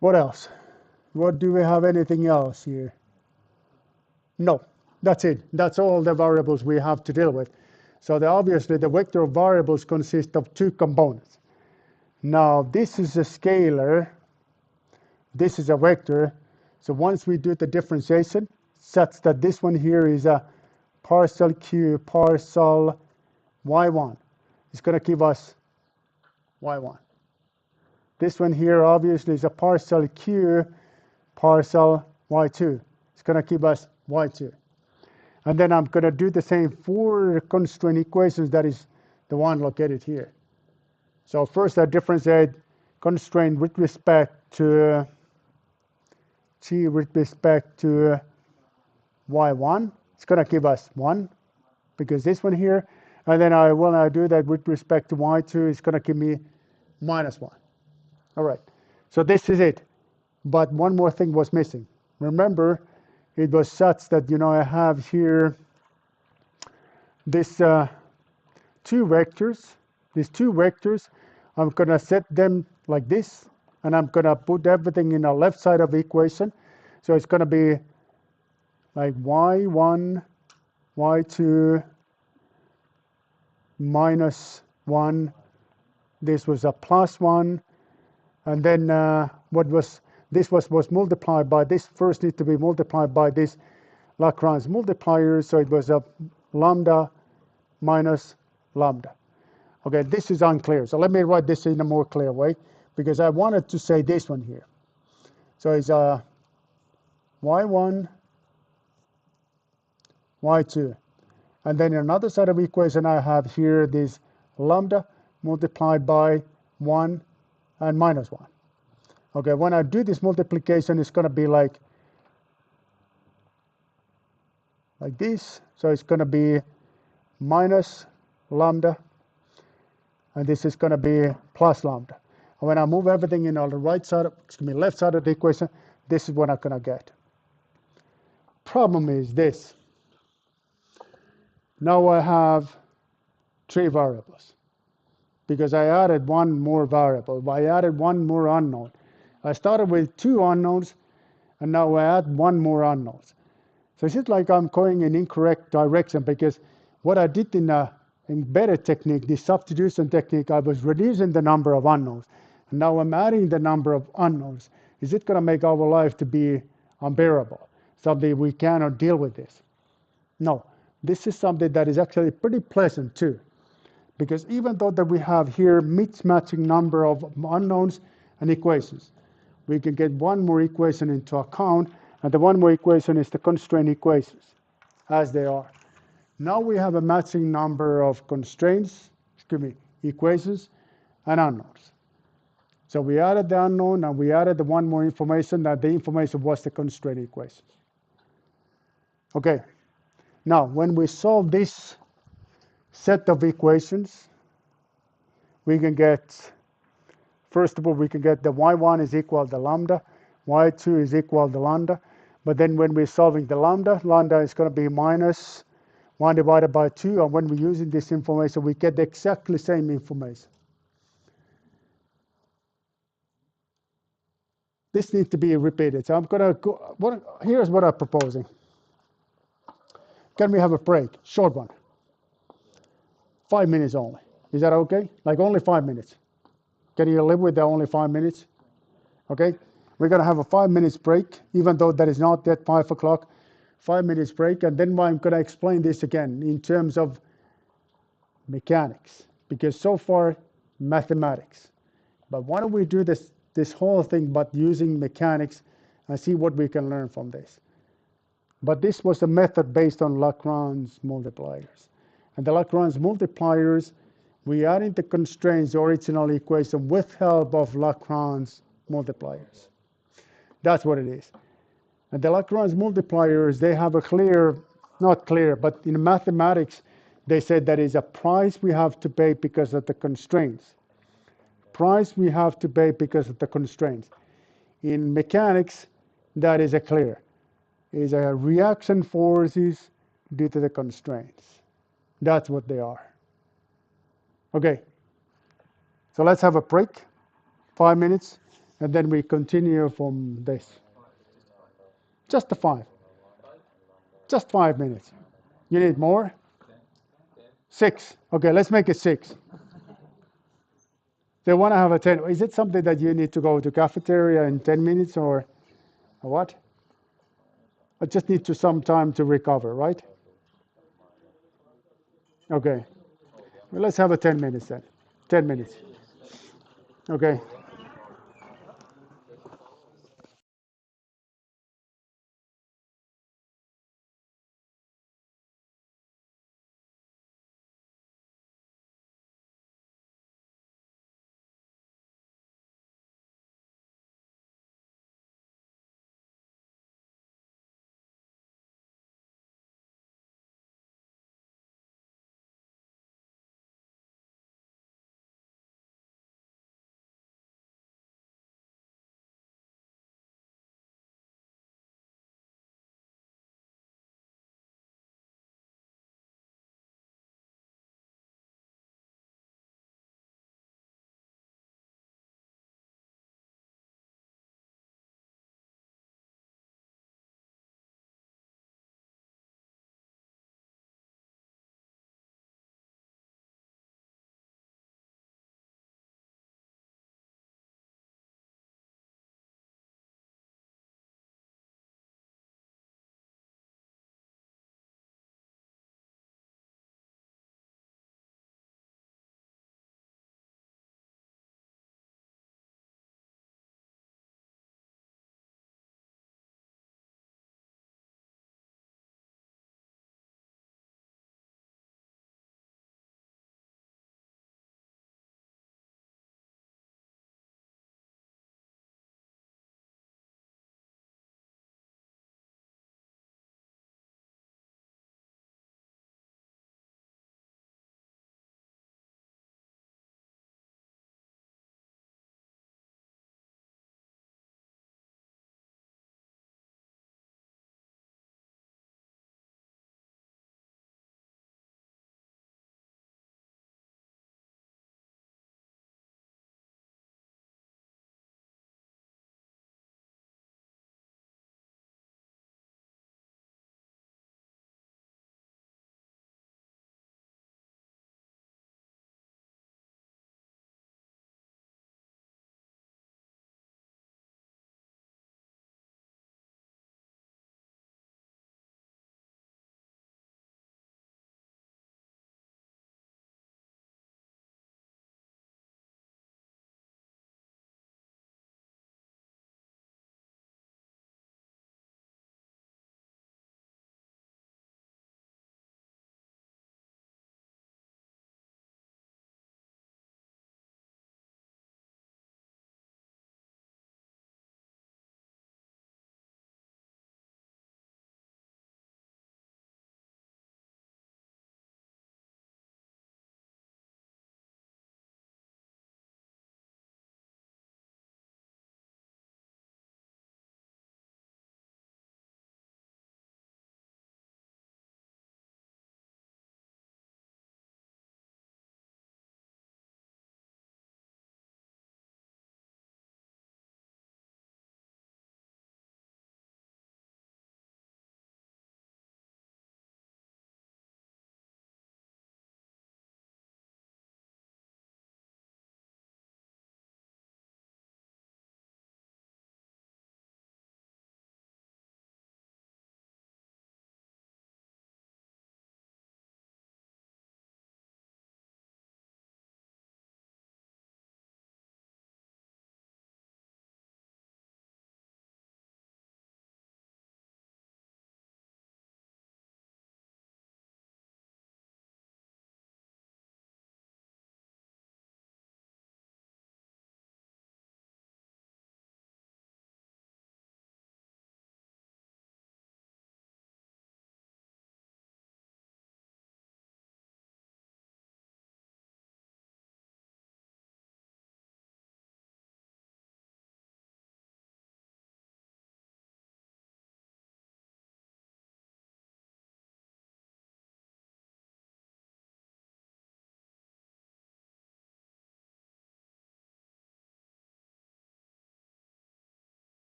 What else? What do we have anything else here? No, that's it. That's all the variables we have to deal with. So obviously the vector of variables consists of two components. Now this is a scalar, this is a vector. So once we do the differentiation, such that this one here is a partial q partial y1. It's going to give us y1. This one here obviously is a partial q partial y2. It's going to give us y2. And then I'm going to do the same for constraint equations, that is the one located here. So first I differentiate constraint with respect to g with respect to y1. It's going to give us 1 because this one here. And then when I do that with respect to y2, it's going to give me minus 1. All right, so this is it. But one more thing was missing. Remember, it was such that, I have here this two vectors. These two vectors, I'm going to set them like this, and I'm going to put everything in the left side of the equation. So it's going to be like y1, y2, minus 1. This was a plus 1. And then this was multiplied by this. First need to be multiplied by this Lagrange multiplier. So it was a lambda minus lambda. Okay, this is unclear. So let me write this in a more clear way, because I wanted to say this one here. So it's a y1, y2. And then in another side of the equation, I have here this lambda multiplied by 1 and minus 1. Okay, when I do this multiplication, it's going to be like this. So it's going to be minus lambda and this is going to be plus lambda. And when I move everything in on the right side, excuse me, left side of the equation, this is what I'm going to get. Problem is this. Now I have three variables because I added one more variable. I added one more unknown. I started with two unknowns, and now I add one more unknown. So it's like I'm going in incorrect direction because what I did in a embedded technique, the substitution technique, I was reducing the number of unknowns. And now I'm adding the number of unknowns. Is it going to make our life to be unbearable? Something we cannot deal with this? No, this is something that is actually pretty pleasant too. Because even though that we have here mismatching number of unknowns and equations, we can get one more equation into account, and the one more equation is the constraint equations, as they are. Now we have a matching number of constraints, excuse me, equations, and unknowns. So we added the unknown, and we added the one more information, that the information was the constraint equations. Okay, now when we solve this set of equations, we can get, first of all, we can get the y1 is equal to lambda, y2 is equal to lambda, but then when we're solving the lambda, lambda is going to be minus 1 divided by 2, and when we're using this information, we get exactly the same information. This needs to be repeated. So I'm going to go, here's what I'm proposing. Can we have a break? Short one. 5 minutes only. Is that okay? Like only 5 minutes. Can you live with the only 5 minutes? Okay? We're going to have a 5 minutes break, even though that is not yet 5 o'clock. 5 minutes break, and then I'm going to explain this again in terms of mechanics, because so far, mathematics. But why don't we do this whole thing but using mechanics and see what we can learn from this. But this was a method based on Lagrange multipliers. And the Lagrange multipliers, we added the constraints, the original equation, with help of Lagrange multipliers. That's what it is. And the Lagrange multipliers, they have a clear, not clear, but in mathematics, they said that is a price we have to pay because of the constraints. Price we have to pay because of the constraints. In mechanics, that is a clear. It is a reaction forces due to the constraints. That's what they are. Okay, so let's have a break, 5 minutes, and then we continue from this. Just the 5. Just 5 minutes. You need more? 6. Okay, let's make it 6. They want to have a 10. Is it something that you need to go to cafeteria in 10 minutes or what? I just need to some time to recover, right? Okay. Well, let's have a 10 minutes then. 10 minutes. Okay.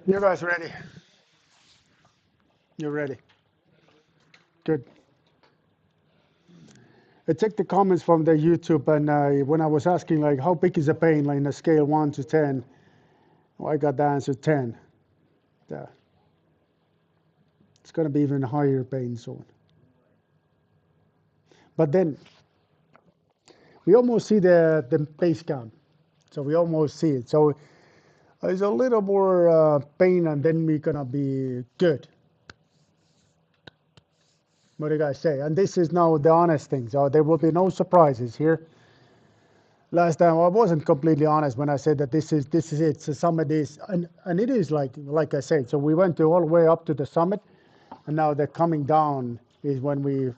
You guys ready? You're ready. Good. I checked the comments from the YouTube, and when I was asking like how big is a pain, like in a scale 1 to 10, well, I got the answer 10. Yeah. It's gonna be even higher pain soon. But then we almost see the base cam, so we almost see it. So there's a little more pain, and then we're gonna be good. What do you guys say? And this is now the honest thing, so there will be no surprises here. Last time I wasn't completely honest when I said that this is it. So summit is, and it is like I said. So we went all the way up to the summit, and now the coming down is when we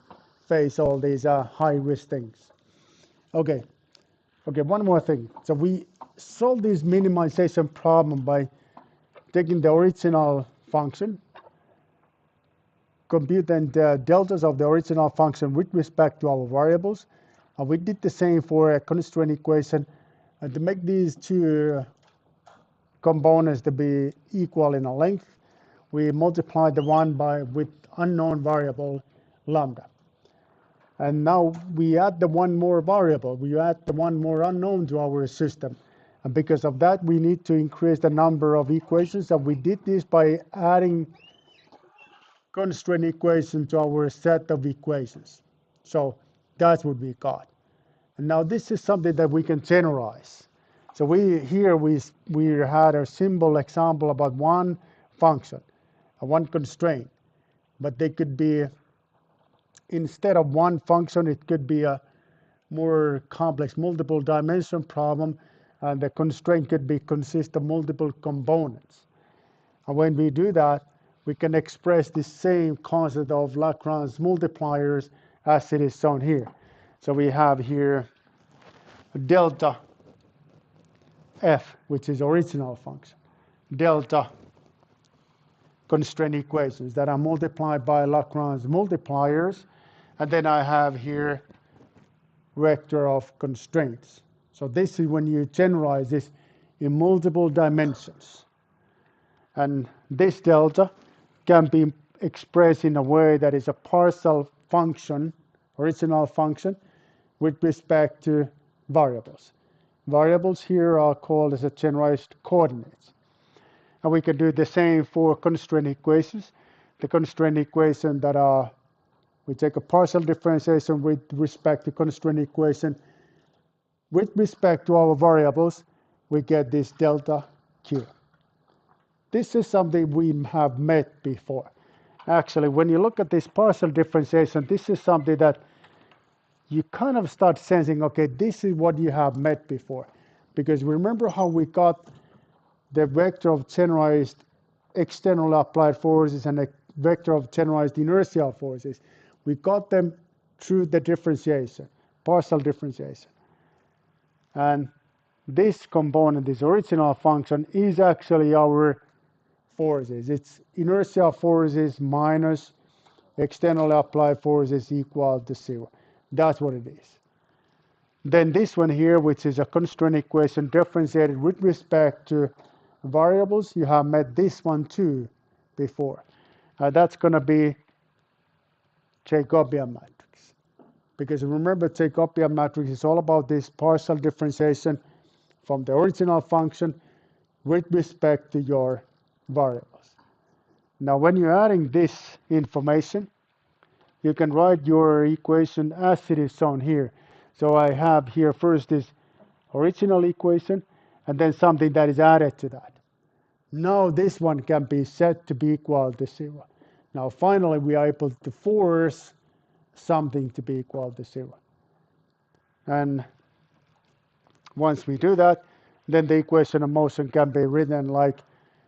face all these high risk things. Okay, okay. One more thing. So we solved this minimization problem by taking the original function, computing the deltas of the original function with respect to our variables. And we did the same for a constraint equation. And to make these two components to be equal in a length, we multiply the one by with unknown variable lambda. And now we add the one more variable, we add the one more unknown to our system. And because of that, we need to increase the number of equations. And we did this by adding constraint equation to our set of equations. So that's what we got. And now this is something that we can generalize. So we had a simple example about one function, one constraint, but they could be, instead of one function, it could be a more complex multiple dimension problem, and the constraint could be consist of multiple components. And when we do that, we can express the same concept of Lagrange multipliers as it is shown here. So we have here delta f, which is original function, delta constraint equations that are multiplied by Lagrange multipliers, and then I have here vector of constraints. So this is when you generalize this in multiple dimensions. And this delta can be expressed in a way that is a partial function, original function, with respect to variables. Variables here are called as a generalized coordinates. And we can do the same for constraint equations. The constraint equation that are, we take a partial differentiation with respect to constraint equation. With respect to our variables, we get this delta Q. This is something we have met before. Actually, when you look at this partial differentiation, this is something that you kind of start sensing, okay, this is what you have met before. Because remember how we got the vector of generalized external applied forces and a vector of generalized inertial forces. We got them through the differentiation, partial differentiation. And this component, this original function, is actually our forces. It's inertial forces minus external applied forces equal to 0. That's what it is. Then this one here, which is a constraint equation differentiated with respect to variables, you have met this one too before. That's going to be Jacobian matrix. Because remember, Jacobian matrix is all about this partial differentiation from the original function with respect to your variables. Now, when you're adding this information, you can write your equation as it is shown here. So I have here first this original equation, and then something that is added to that. Now this one can be set to be equal to 0. Now finally we are able to force something to be equal to 0. And once we do that, then the equation of motion can be written like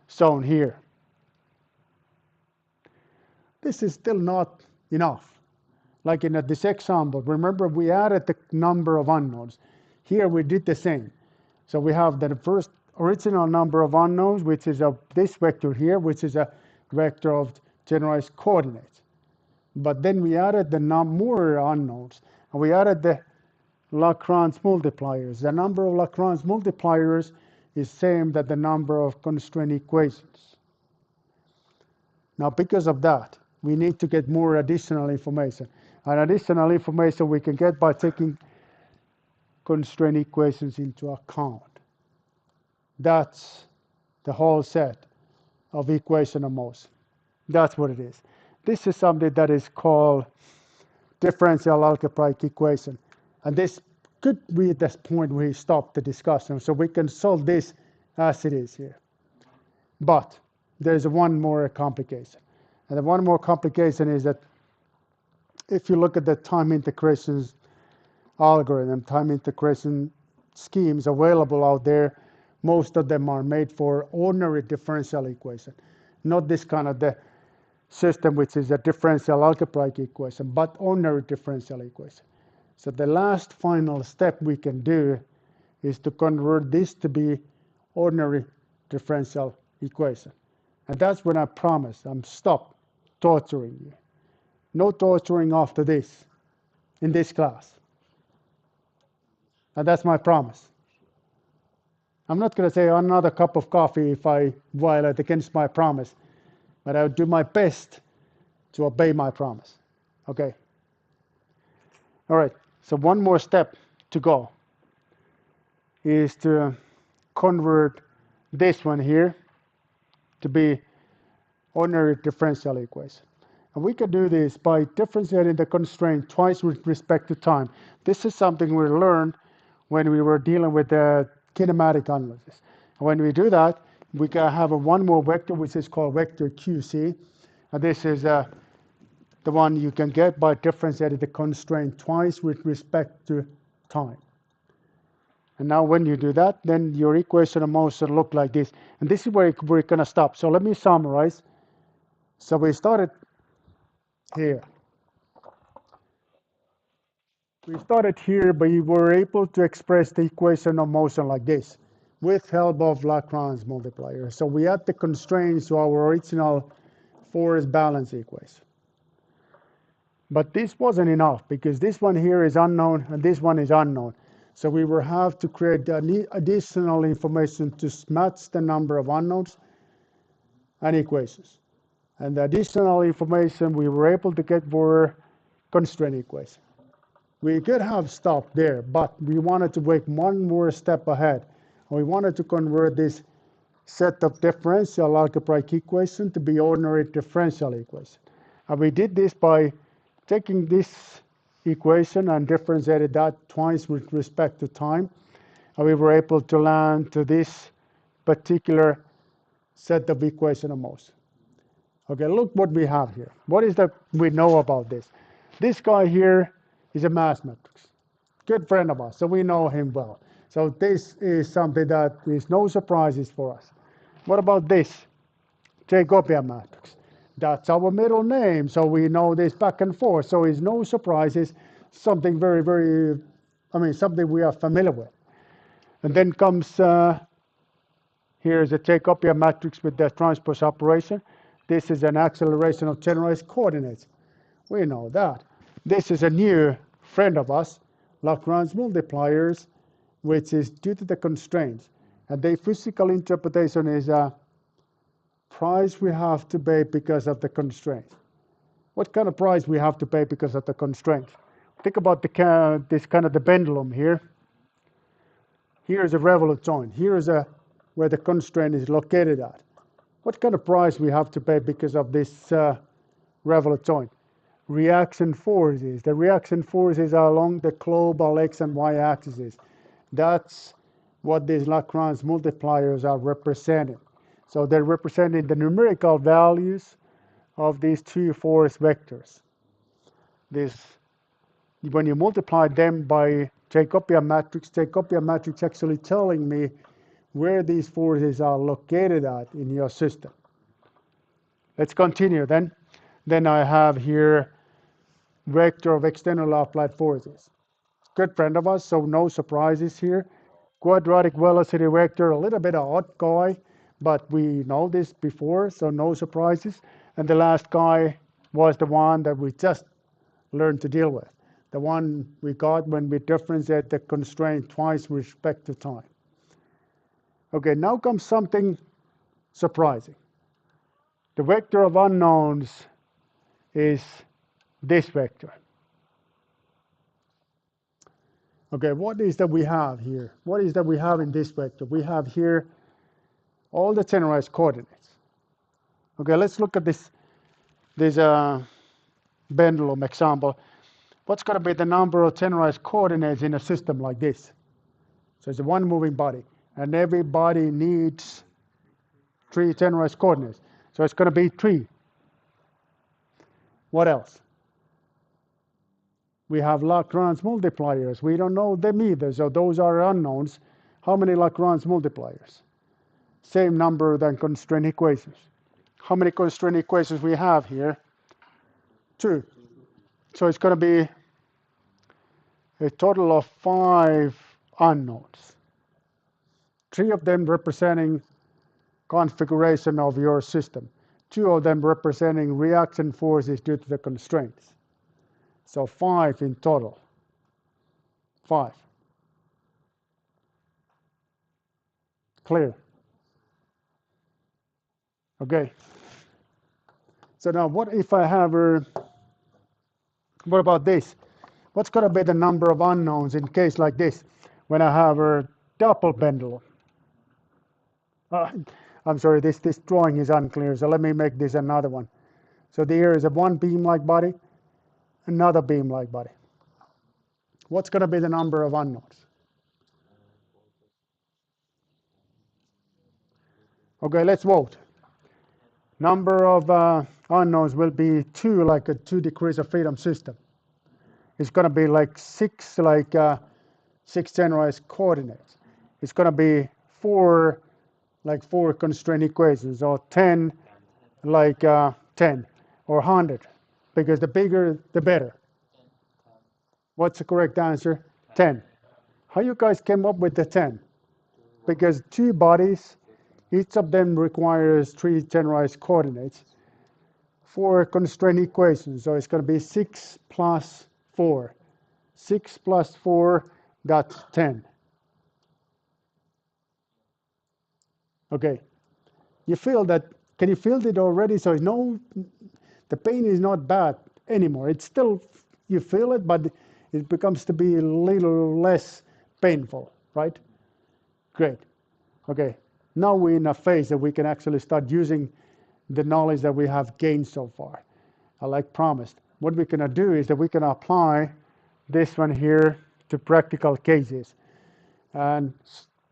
shown here. This is still not enough. Like in this example, remember we added the number of unknowns. Here we did the same. So we have the first original number of unknowns, which is this vector here, which is a vector of generalized coordinates. But then we added the more unknowns, and we added the Lagrange multipliers. The number of Lagrange multipliers is same that the number of constraint equations. Now, because of that, we need to get more additional information. And additional information we can get by taking constraint equations into account. That's the whole set of equation of motion. That's what it is. This is something that is called differential algebraic equation. And this could be at this point where we stop the discussion. So we can solve this as it is here. But there's one more complication. And the one more complication is that if you look at the time integrations algorithm, time integration schemes available out there, most of them are made for ordinary differential equation, not this kind of the system which is a differential algebraic equation, but ordinary differential equation. So the last final step we can do is to convert this to be ordinary differential equation. And that's when I promise I'm stop torturing you. No torturing after this in this class. And that's my promise. I'm not going to say another cup of coffee if I violate against my promise, but I'll do my best to obey my promise. Okay? All right, so one more step to go is to convert this one here to be ordinary differential equation. And we can do this by differentiating the constraint twice with respect to time. This is something we learned when we were dealing with the kinematic analysis. And when we do that, we can have one more vector which is called vector QC. And this is the one you can get by differentiating the constraint twice with respect to time. And now when you do that, then your equation of motion look like this. And this is where we're going to stop. So let me summarize. So we started here. We started here, but we were able to express the equation of motion like this with help of Lagrange multiplier. So we add the constraints to our original force balance equation. But this wasn't enough because this one here is unknown and this one is unknown. So we will have to create additional information to match the number of unknowns and equations. And the additional information we were able to get were constraint equations. We could have stopped there, but we wanted to take one more step ahead. We wanted to convert this set of differential algebraic equation to be ordinary differential equation. And we did this by taking this equation and differentiated that twice with respect to time. And we were able to land to this particular set of equation of motion. Okay, look what we have here. What is that we know about this? This guy here is a mass matrix. Good friend of ours, so we know him well. So this is something that is no surprises for us. What about this? Jacobian matrix. That's our middle name, so we know this back and forth. So it's no surprises, something something we are familiar with. And then comes, here's a Jacobian matrix with the transpose operation. This is an acceleration of generalized coordinates. We know that. This is a new friend of us, Lagrange multipliers, which is due to the constraints. And the physical interpretation is a price we have to pay because of the constraints. What kind of price we have to pay because of the constraints? Think about this kind of the pendulum here. Here is a revolute joint. Here is where the constraint is located at. What kind of price we have to pay because of this revolute joint? Reaction forces. The reaction forces are along the global x and y axes. That's what these Lagrange multipliers are representing. So they're representing the numerical values of these two force vectors. When you multiply them by Jacobian matrix actually telling me where these forces are located at in your system. Let's continue then. Then I have here vector of external applied forces. Good friend of us, so no surprises here. Quadratic velocity vector, a little bit of odd guy, but we know this before, so no surprises. And the last guy was the one that we just learned to deal with. The one we got when we differentiate the constraint twice with respect to time. Okay, now comes something surprising. The vector of unknowns is this vector. Okay, what is that we have here? What is that we have in this vector? We have here all the generalized coordinates. Okay, let's look at this pendulum example. What's going to be the number of generalized coordinates in a system like this? So it's a one moving body, and every body needs 3 generalized coordinates. So it's going to be 3. What else? We have Lagrange multipliers. We don't know them either, so those are unknowns. How many Lagrange multipliers? Same number than constraint equations. How many constraint equations we have here? 2. So it's going to be a total of 5 unknowns. 3 of them representing configuration of your system. 2 of them representing reaction forces due to the constraints. So 5 in total. 5. Clear? Okay. So now what if I have what about this? What's going to be the number of unknowns in case like this when I have a double pendulum? I'm sorry, this drawing is unclear, so let me make this another one. So there is a one beam-like body, another beam-like body. What's going to be the number of unknowns? Okay, let's vote. Number of unknowns will be 2, like a 2 degrees of freedom system. It's going to be like 6, 6 generalized coordinates. It's going to be 4, like 4 constraint equations, or 10, 10, or 100, because the bigger, the better. What's the correct answer? 10. How you guys came up with the 10? Because 2 bodies, each of them requires 3 generalized coordinates, 4 constraint equations. So it's going to be 6 plus 4. 6 plus 4, that's 10. Okay. You feel that, can you feel it already? So no, the pain is not bad anymore. It's still, you feel it, but it becomes to be a little less painful, right? Great. Okay. Now we're in a phase that we can actually start using the knowledge that we have gained so far. Like promised. What we're going to do is that we can apply this one here to practical cases. And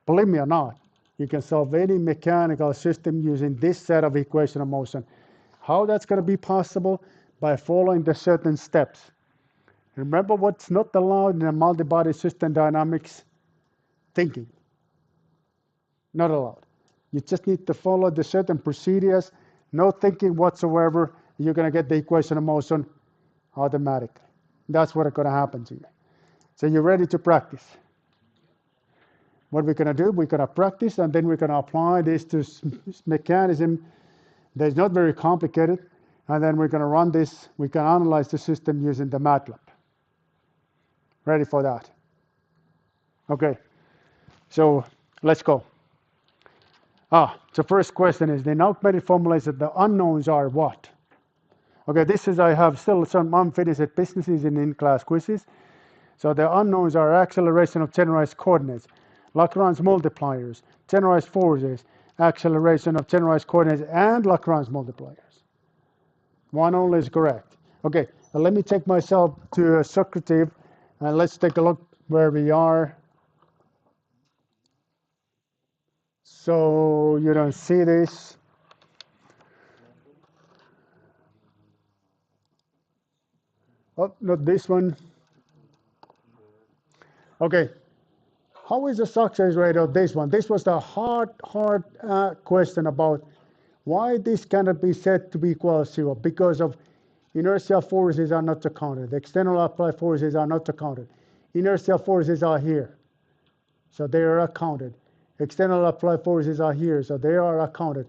believe me or not, you can solve any mechanical system using this set of equation of motion. How that's going to be possible? By following the certain steps. Remember what's not allowed in a multi-body system dynamics? Thinking. Not allowed. You just need to follow the certain procedures, no thinking whatsoever. You're going to get the equation of motion automatically. That's what's going to happen to you. So you're ready to practice. What we're going to do, we're going to practice, and then we're going to apply this to mechanism that's not very complicated, and then we're going to run this. We can analyze the system using the MATLAB. Ready for that? Okay. So let's go. So first question is, the augmented formulation, the unknowns are what? Okay, this is, I have still some unfinished businesses in in-class quizzes. So the unknowns are acceleration of generalized coordinates, Lagrange multipliers, generalized forces, acceleration of generalized coordinates, and Lagrange multipliers. One only is correct. Okay, let me take myself to Socrates, and let's take a look where we are. So you don't see this. Oh, not this one. Okay. How is the success rate of this one? This was the hard question about why this cannot be said to be equal to 0, because of inertial forces are not accounted. The external applied forces are not accounted. Inertial forces are here, so they are accounted. External applied forces are here, so they are accounted.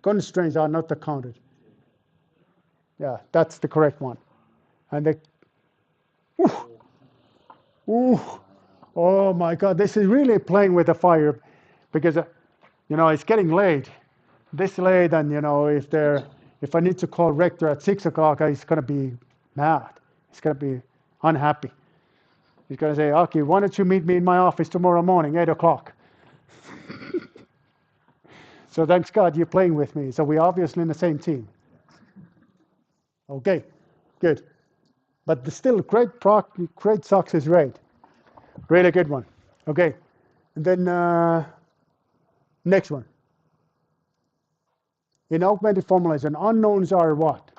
Constraints are not accounted. Yeah, that's the correct one. And the, oh my God, this is really playing with the fire, because it's getting late. This late, and if they're If I need to call Rector at 6 o'clock, he's going to be mad. He's going to be unhappy. He's going to say, okay, why don't you meet me in my office tomorrow morning, 8 o'clock? So thanks God you're playing with me. So we're obviously in the same team. Okay, good. But still, great success rate. Really good one. Okay, and then next one. In augmented formulation, unknowns are what?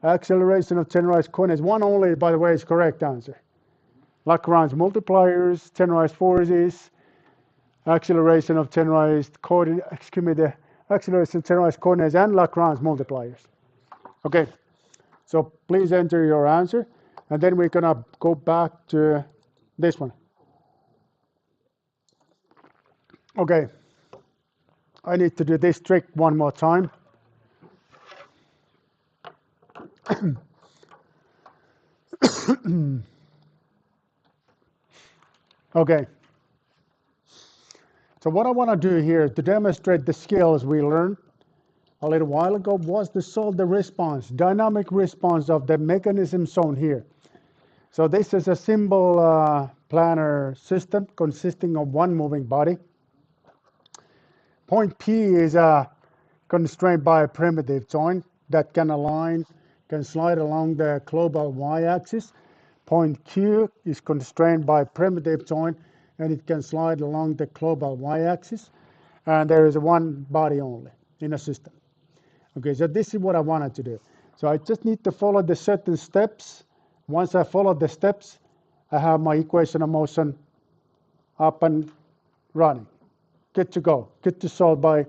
Acceleration of generalized coordinates. One only, by the way, is correct answer. Lagrange multipliers, generalized forces, acceleration of generalized coordinates, excuse me, the acceleration of generalized coordinates and Lagrange multipliers. Okay, so please enter your answer, and then we're gonna go back to this one. Okay, I need to do this trick one more time. Okay, so what I want to do here to demonstrate the skills we learned a little while ago was to solve the response, dynamic response of the mechanism shown here. So this is a simple planar system consisting of one moving body. Point P is constrained by a primitive joint that can slide along the global y-axis. Point Q is constrained by a primitive joint and it can slide along the global y-axis. And there is one body only in a system. Okay, so this is what I wanted to do. So I just need to follow the certain steps. Once I follow the steps, I have my equation of motion up and running. Good to go. Good to solve by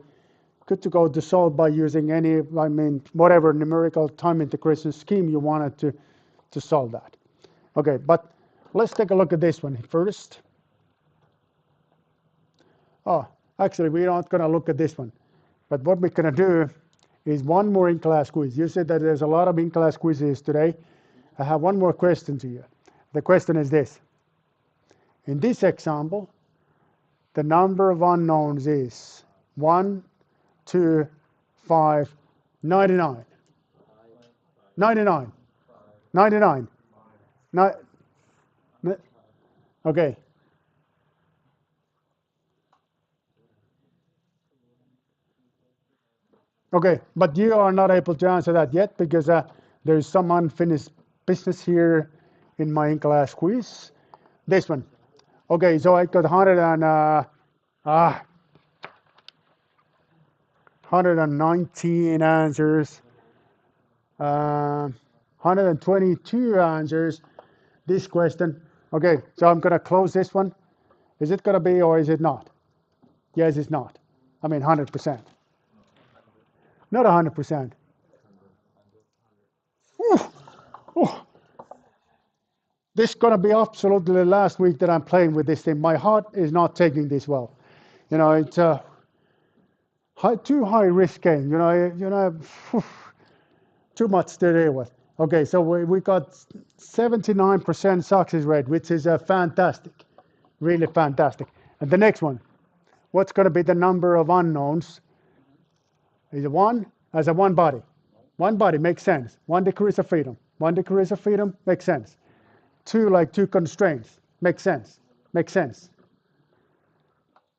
using any, whatever numerical time integration scheme you wanted to solve that. Okay, but let's take a look at this one first. Oh, actually, we're not going to look at this one. But what we're going to do is one more in-class quiz. You said that there's a lot of in-class quizzes today. I have one more question to you. The question is this. In this example, the number of unknowns is 1, 2, 5, 99. 99. 99. Okay. Okay, but you are not able to answer that yet because there is some unfinished business here in my in-class quiz. This one. Okay, so I got 119 answers, 122 answers. This question. Okay, so I'm gonna close this one. Is it gonna be or is it not? Yes, it's not. 100%. Not 100%. This is gonna be absolutely the last week that I'm playing with this thing. My heart is not taking this well. It's too high risk game. Too much to deal with. Okay, so we got 79% success rate, which is fantastic, really fantastic. And the next one, what's going to be the number of unknowns? Is it one? As a one body. One body makes sense. 1 degrees of freedom. 1 degrees of freedom makes sense. Two, like two constraints, makes sense. Makes sense.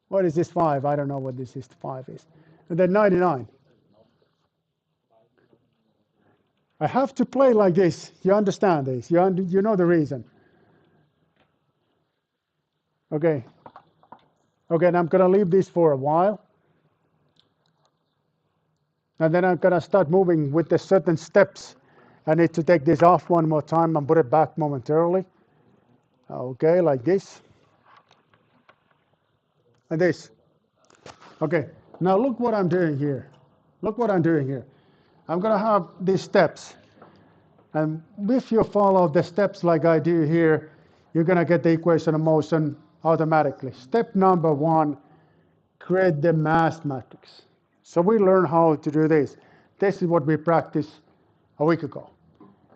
What is this 5? I don't know what this is 5 is. And then 99. I have to play like this. You understand this? You know the reason. Okay. Okay, and I'm going to leave this for a while. And then I'm going to start moving with the certain steps. I need to take this off one more time and put it back momentarily. Okay, like this. And this. Okay, now look what I'm doing here. Look what I'm doing here. I'm going to have these steps. And if you follow the steps like I do here, you're going to get the equation of motion automatically. Step number 1, create the mass matrix. So we learn how to do this. This is what we practiced a week ago.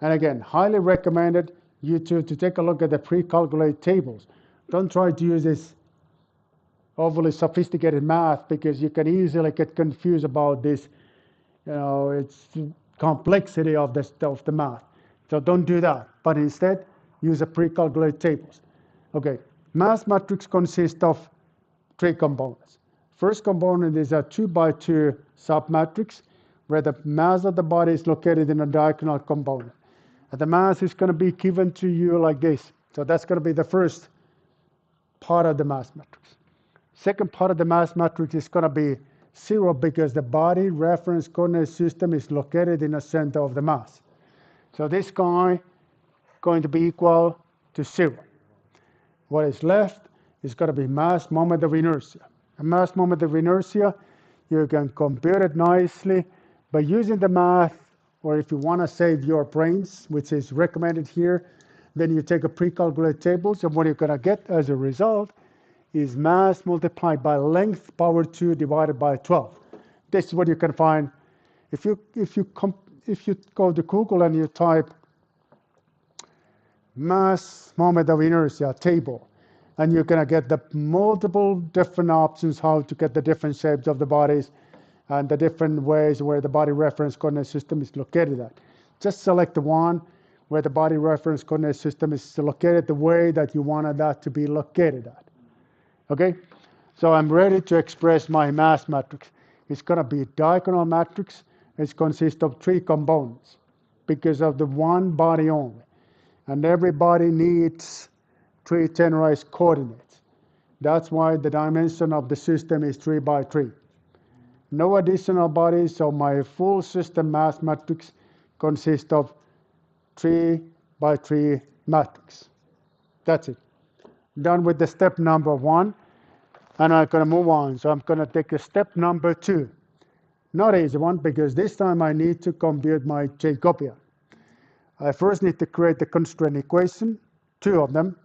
And again, highly recommended you to take a look at the pre-calculated tables. Don't try to use this overly sophisticated math because you can easily get confused about this It's complexity of the math. So don't do that, but instead use a pre-calculated tables. Okay, mass matrix consists of three components. First component is a 2 by 2 submatrix where the mass of the body is located in a diagonal component. And the mass is going to be given to you like this. So that's going to be the first part of the mass matrix. Second part of the mass matrix is going to be 0 because the body reference coordinate system is located in the center of the mass. So this guy going to be equal to 0. What is left is going to be mass moment of inertia. A mass moment of inertia, you can compute it nicely by using the math, or if you want to save your brains, which is recommended here, then you take a pre-calculated table. So what you're going to get as a result is mass multiplied by length power 2 divided by 12. This is what you can find if you go to Google and you type mass moment of inertia table, and you're going to get the multiple different options how to get the different shapes of the bodies and the different ways where the body reference coordinate system is located at. Just select the one where the body reference coordinate system is located the way that you wanted that to be located at. Okay, so I'm ready to express my mass matrix. It's going to be a diagonal matrix. It consists of three components because of the one body only. And every body needs 3 tennorized coordinates. That's why the dimension of the system is 3 by 3. No additional bodies, so my full system mass matrix consists of 3 by 3 matrix. That's it. Done with the step number 1, and I'm going to move on. So I'm going to take a step number 2. Not easy one, because this time I need to compute my Jacobian. I first need to create the constraint equation, 2 of them.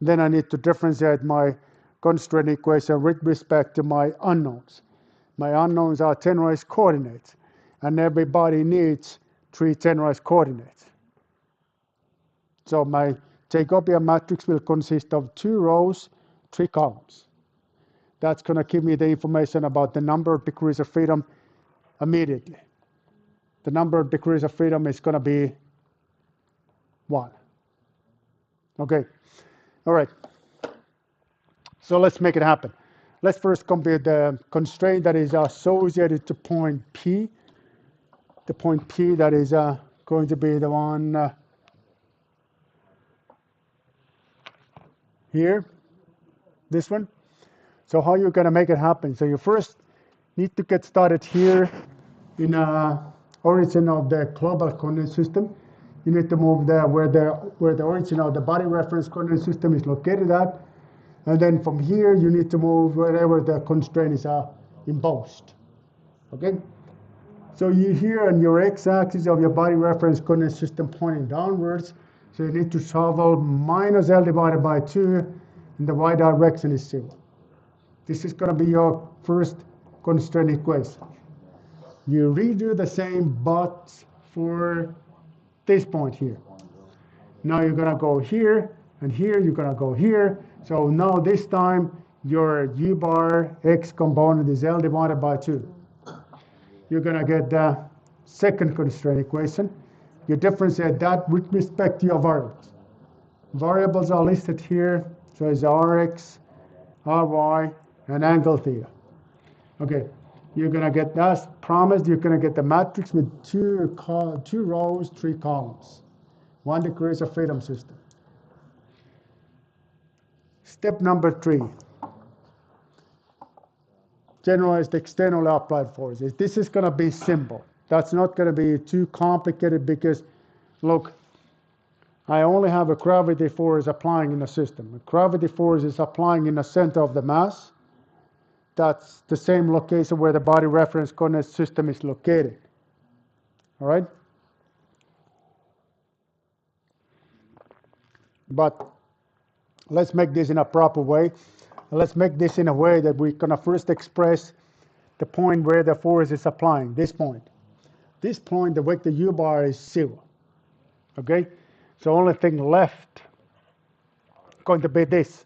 Then I need to differentiate my constraint equation with respect to my unknowns. My unknowns are tennorized coordinates, and every body needs 3 tennorized coordinates. So my Jacobian matrix will consist of 2 rows, 3 columns. That's going to give me the information about the number of degrees of freedom immediately. The number of degrees of freedom is going to be 1. Okay, all right. So let's make it happen. Let's first compute the constraint that is associated to point P. The point P that is going to be the one here, this one. So how you're going to make it happen? So you first need to get started here in origin of the global coordinate system. You need to move there where the origin of the body reference coordinate system is located at. And then from here, you need to move wherever the constraint is imposed. Okay? So you here on your x-axis of your body reference coordinate system pointing downwards. So you need to solve minus L divided by 2, and the y direction is 0. This is going to be your first constraint equation. You redo the same, but for this point here. Now you're going to go here, and here you're going to go here. So now this time your u bar x component is L divided by 2. You're going to get the second constraint equation. You differentiate that with respect to your variables. Variables are listed here. So it's Rx, Ry, and angle theta. Okay, you're going to get, as promised, you're going to get the matrix with 2 rows, 3 columns. 1 degrees of freedom system. Step number 3. Generalized external applied forces. This is going to be simple. That's not going to be too complicated because, look, I only have a gravity force applying in the system. A gravity force is applying in the center of the mass. That's the same location where the body reference coordinate system is located. All right? But let's make this in a proper way. Let's make this in a way that we're going to first express the point where the force is applying, this point. This point, the vector u bar is 0. Okay? So only thing left going to be this.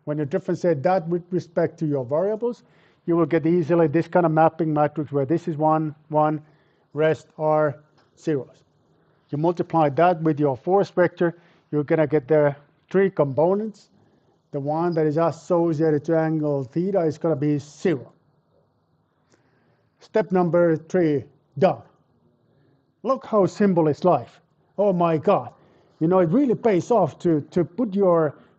When you differentiate that with respect to your variables, you will get easily this kind of mapping matrix where this is 1, 1, Rest are zeros. You multiply that with your force vector, you're going to get the three components. The one that is associated to angle theta is going to be 0. Step number 3, done. Look how simple is life. Oh my God. You know, it really pays off to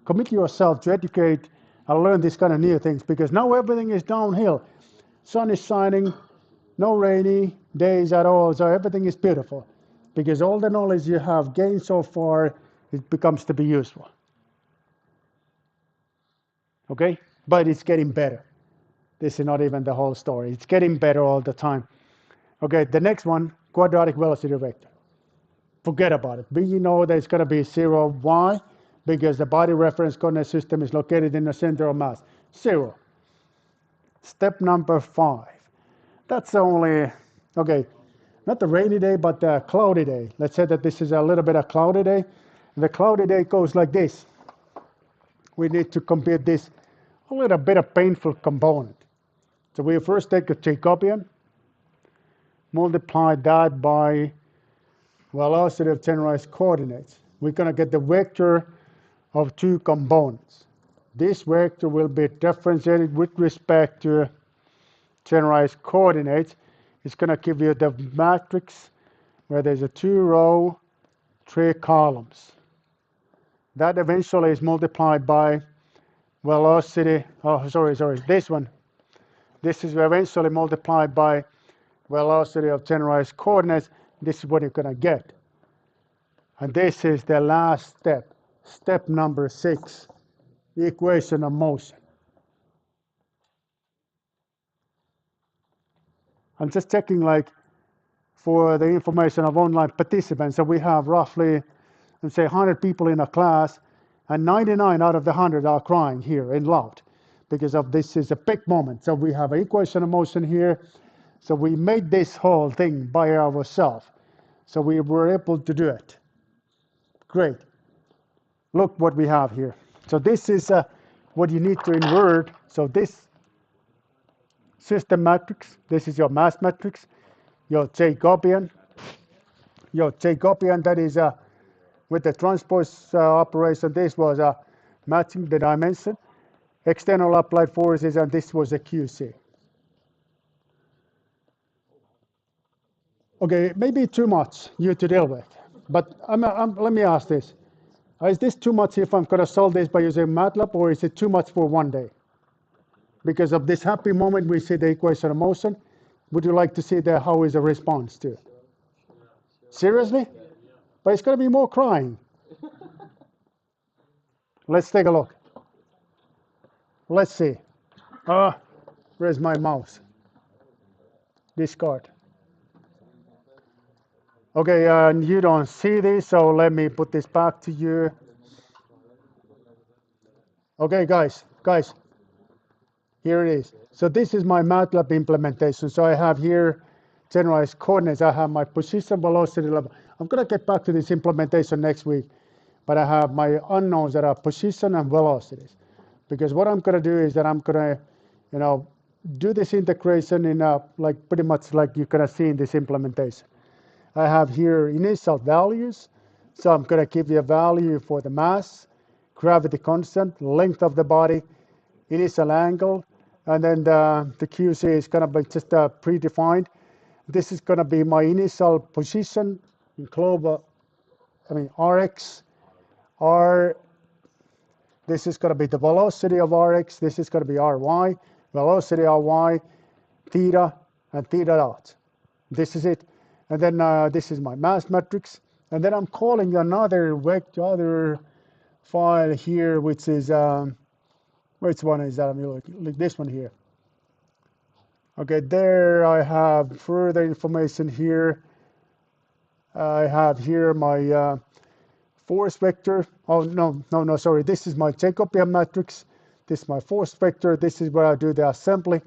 commit yourself to educate and learn these kind of new things, because now everything is downhill. Sun is shining, no rainy days at all, so everything is beautiful. Because all the knowledge you have gained so far, it becomes to be useful. Okay? But it's getting better. This is not even the whole story. It's getting better all the time. Okay, the next one, quadratic velocity vector. Forget about it. We know that it's going to be 0. Why? Because the body reference coordinate system is located in the center of mass. 0. Step number 5. That's only, okay, not the rainy day, but the cloudy day. Let's say that this is a little bit of cloudy day. The cloudy day goes like this. We need to compute this a little bit of painful component. So we first take a Jacobian, multiply that by velocity of generalized coordinates. We're going to get the vector of two components. This vector will be differentiated with respect to generalized coordinates. It's going to give you the matrix where there's a 2-row, 3 columns. That eventually is multiplied by velocity, this one. This is eventually multiplied by velocity of generalized coordinates. This is what you're going to get. And this is the last step, step number 6, the equation of motion. I'm just checking like for the information of online participants. So we have roughly, let's say 100 people in a class, and 99 out of the 100 are crying here in loud because of this is a big moment. So we have an equation of motion here. So we made this whole thing by ourselves. So we were able to do it. Great. Look what we have here. So this is what you need to invert. So this system matrix, this is your mass matrix, your Jacobian. Your Jacobian, that is with the transpose operation, this was matching the dimension, external applied forces, and this was a QC. Okay, maybe too much you to deal with, but let me ask this. Is this too much if I'm going to solve this by using MATLAB, or is it too much for one day? Because of this happy moment, we see the equation of motion. Would you like to see how is the response to it? Seriously? But it's going to be more crying. Let's take a look. Let's see. Where's my mouse? Discard. Okay, and you don't see this, so let me put this back to you. Okay, guys, here it is. So this is my MATLAB implementation. So I have here generalized coordinates. I have my position, velocity, level. I'm going to get back to this implementation next week, but I have my unknowns that are position and velocities. Because what I'm going to do is that I'm going to, do this integration in like pretty much like you're going to see in this implementation. I have here initial values. So I'm going to give you a value for the mass, gravity constant, length of the body, initial angle, and then the QC is going to be just predefined. This is going to be my initial position in global, Rx, R. This is going to be the velocity of Rx. This is going to be Ry, velocity Ry, theta, and theta dot. This is it. And then this is my mass matrix. And then I'm calling another vector, other file here, which is, which one is that? Like this one here. Okay, there I have further information here. I have here my force vector. Oh, no, sorry. This is my Jacobian matrix. This is my force vector. This is where I do the assembly.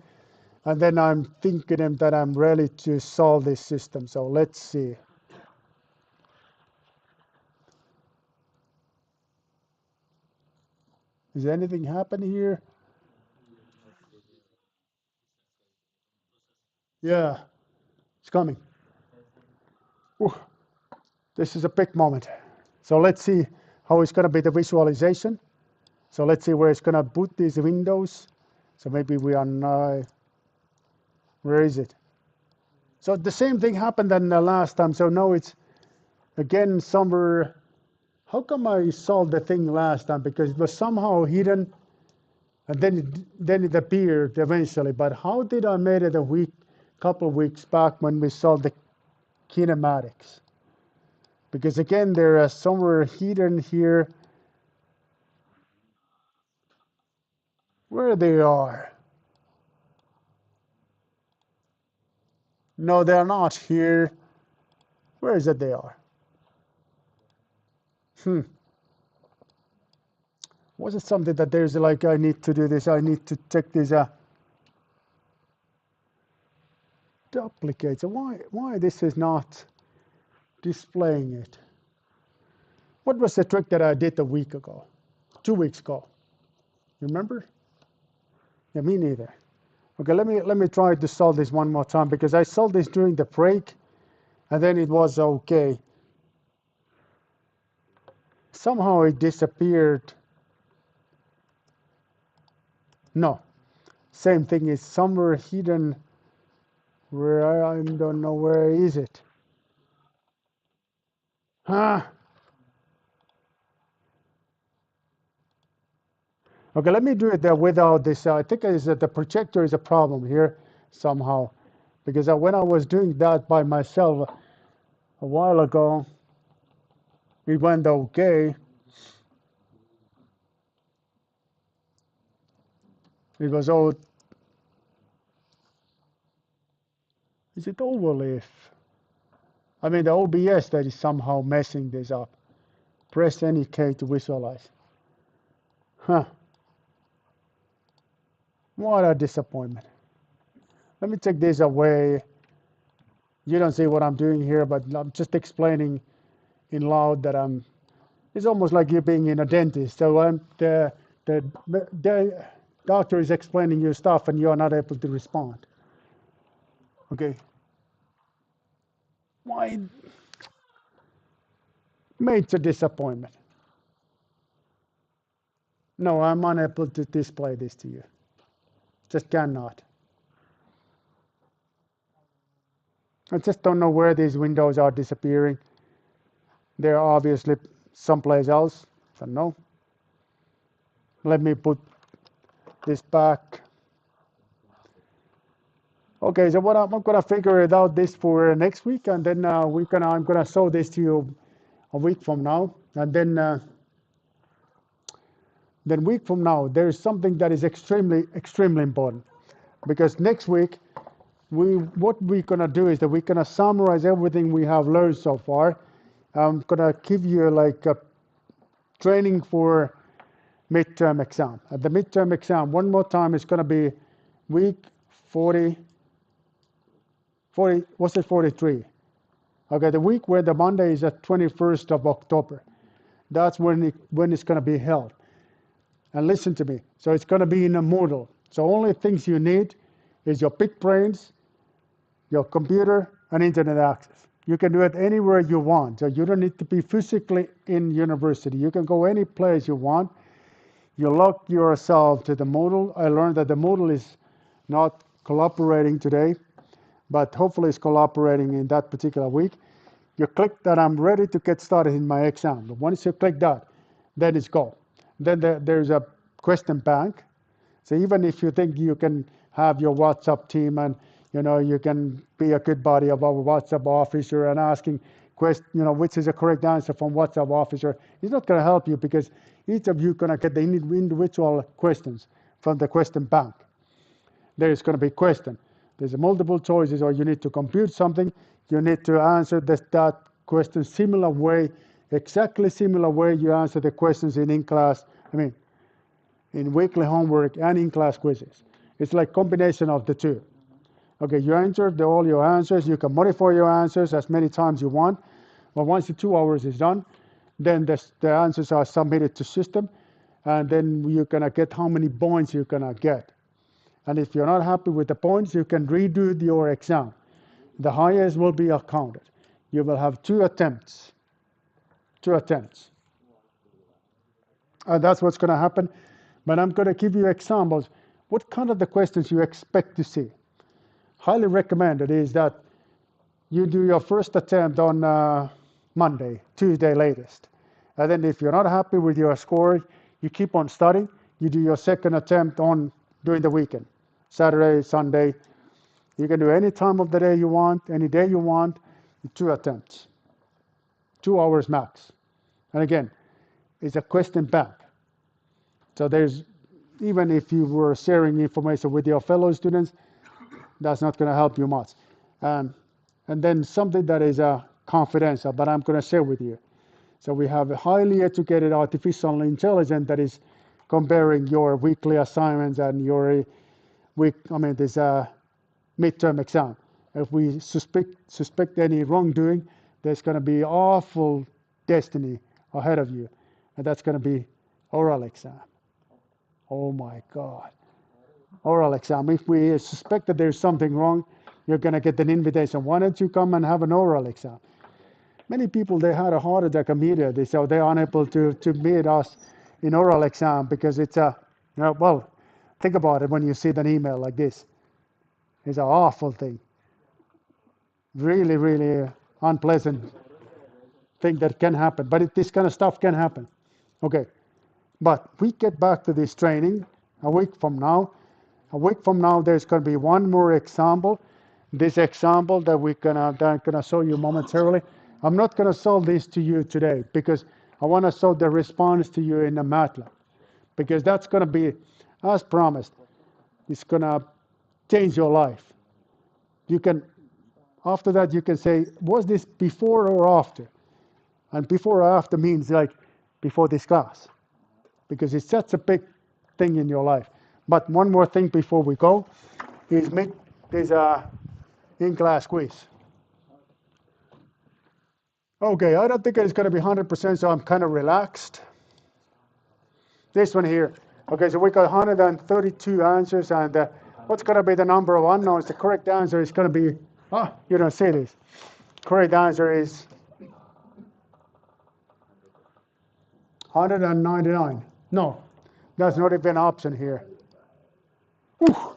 And then I'm thinking that I'm ready to solve this system. So let's see. Is anything happening here? Yeah, it's coming. Ooh, this is a big moment. So let's see how it's going to be the visualization. So let's see where it's going to put these windows. So maybe we are now, where is it? So the same thing happened than the last time. So now it's again somewhere. How come I solved the thing last time? Because it was somehow hidden and then it appeared eventually. But how did I made it a week, couple of weeks back when we solved the kinematics? Because again, there are somewhere hidden here where they are. No, they're not here. Where is it they are? Hmm. Was it something that there's like I need to do this? I need to check this duplicate. So why this is not displaying it? What was the trick that I did a week ago? 2 weeks ago? You remember? Yeah, me neither. Okay, let me try to solve this one more time because I solved this during the break and then it was okay. Somehow it disappeared. No, same thing is somewhere hidden where I don't know where is it. Huh? Okay, let me do it without this. I think is that the projector is a problem here somehow because when I was doing that by myself a while ago, it went okay. It was all, is it overleaf? I mean the OBS that is somehow messing this up. Press any key to visualize. Huh, what a disappointment. Let me take this away. You don't see what I'm doing here, but I'm just explaining in loud that it's almost like you being in a dentist. So the doctor is explaining your stuff and you are not able to respond. Okay. Why? Major disappointment. No, I'm unable to display this to you. Just cannot. I just don't know where these windows are disappearing. They're obviously someplace else. So no. Let me put this back. Okay, so what I'm gonna figure it out this for next week, and then I'm gonna show this to you a week from now, and then week from now there is something that is extremely important because next week what we're gonna do is that we're gonna summarize everything we have learned so far. I'm gonna give you like a training for midterm exam. At the midterm exam, one more time, it's gonna be week 40, 40, what's it 43? Okay, the week where the Monday is the 21st of October. That's when it's gonna be held. And listen to me. So it's going to be in a Moodle. So only things you need is your big brains, your computer, and internet access. You can do it anywhere you want. So you don't need to be physically in university. You can go any place you want. You log yourself to the Moodle. I learned that the Moodle is not collaborating today, but hopefully it's collaborating in that particular week. You click that I'm ready to get started in my exam. But once you click that, then it's go. Then there's a question bank. So even if you think you can have your WhatsApp team and you can be a good buddy of our WhatsApp officer and asking which is the correct answer from WhatsApp officer, it's not going to help you because each of you going to get the individual questions from the question bank. There is going to be question. There's multiple choices, or you need to compute something. You need to answer that question similar way, exactly similar way you answer the questions in class. I mean, in weekly homework and in class quizzes. It's like combination of the two. Okay, you entered all your answers. You can modify your answers as many times you want. But once the 2 hours is done, then the answers are submitted to system, and then you're gonna get how many points you're gonna get. And if you're not happy with the points, you can redo your exam. The highest will be accounted. You will have two attempts. Two attempts. And that's what's going to happen. But I'm going to give you examples. What kind of the questions you expect to see? Highly recommended is that you do your first attempt on Monday, Tuesday latest. And then if you're not happy with your score, you keep on studying. You do your second attempt on during the weekend, Saturday, Sunday. You can do any time of the day you want, any day you want, two attempts, 2 hours max. And again, it's a question bank. So there's, even if you were sharing information with your fellow students, that's not going to help you much. Um, and then something that is confidential, but I'm going to share with you. So we have a highly educated artificial intelligence that is comparing your weekly assignments and your this midterm exam. If we suspect any wrongdoing, there's going to be awful destiny ahead of you, and that's going to be oral exam. Oh my God. Oral exam. If we suspect that there's something wrong, you're going to get an invitation. Why don't you come and have an oral exam? Many people, they had a heart attack immediately, so they're unable to meet us in oral exam because it's a, well, think about it when you see an email like this. It's an awful thing. Really, really unpleasant thing that can happen. But this kind of stuff can happen. Okay. But we get back to this training a week from now. A week from now, there's going to be one more example. This example that I'm gonna show you momentarily. I'm not going to show this to you today because I want to show the response to you in the MATLAB because that's going to be, as promised, it's going to change your life. You can, after that, you can say, was this before or after? And before or after means like before this class because it's such a big thing in your life. But one more thing before we go is make this in-class quiz. Okay, I don't think it's going to be 100%, so I'm kind of relaxed. This one here. Okay, so we got 132 answers, and what's going to be the number of unknowns? The correct answer is going to be, you don't see this. Correct answer is 199. No, that's not even an option here. Whew.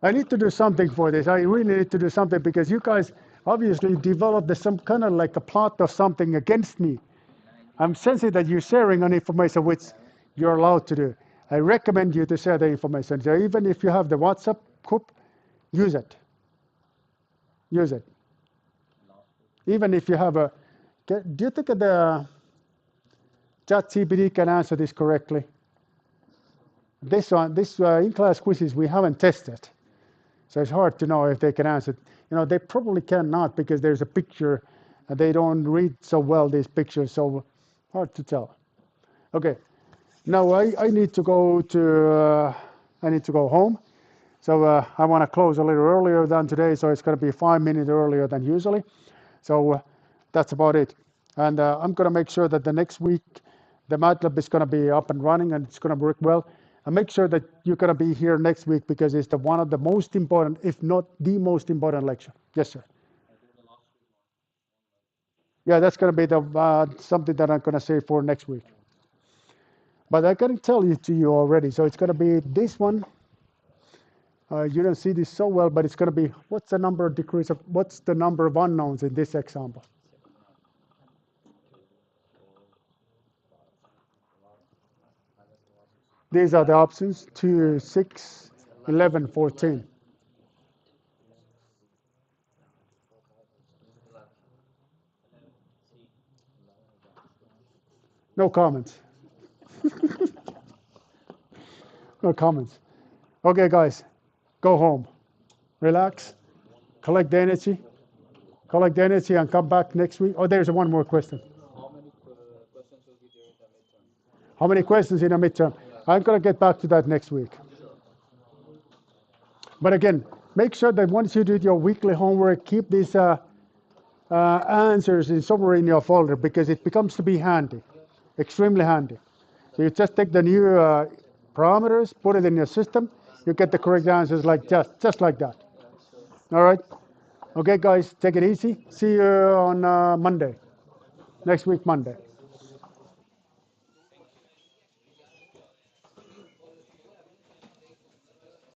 I need to do something for this. I really need to do something because you guys obviously developed some kind of like a plot or something against me. I'm sensing that you're sharing on information which you're allowed to do. I recommend you to share the information. So even if you have the WhatsApp group, use it. Use it. Even if you have a, do you think that the ChatGPT can answer this correctly? This one, this in-class quizzes we haven't tested. So it's hard to know if they can answer. They probably cannot because there's a picture and they don't read so well these pictures, so hard to tell. Okay, now I need to go home. So I want to close a little earlier than today, so it's going to be 5 minutes earlier than usually. So that's about it. And I'm going to make sure that the next week the MATLAB is going to be up and running and it's going to work well. And make sure that you're going to be here next week because it's one of the most important, if not the most important lecture. Yes, sir. Yeah, that's going to be the something that I'm going to say for next week. But I can tell you to you already. So it's going to be this one. You don't see this so well, but it's going to be what's the number of unknowns in this example? These are the options: 2, 6, 11, 14. No comments. No comments. Okay, guys, go home, relax, collect the energy, and come back next week. Oh, there's one more question. How many questions in a midterm? I'm going to get back to that next week. But again, make sure that once you do your weekly homework, keep these answers somewhere in your folder because it becomes to be handy, extremely handy. So you just take the new parameters, put it in your system, you get the correct answers like just like that. All right. Okay, guys, take it easy. See you on Monday, next week, Monday.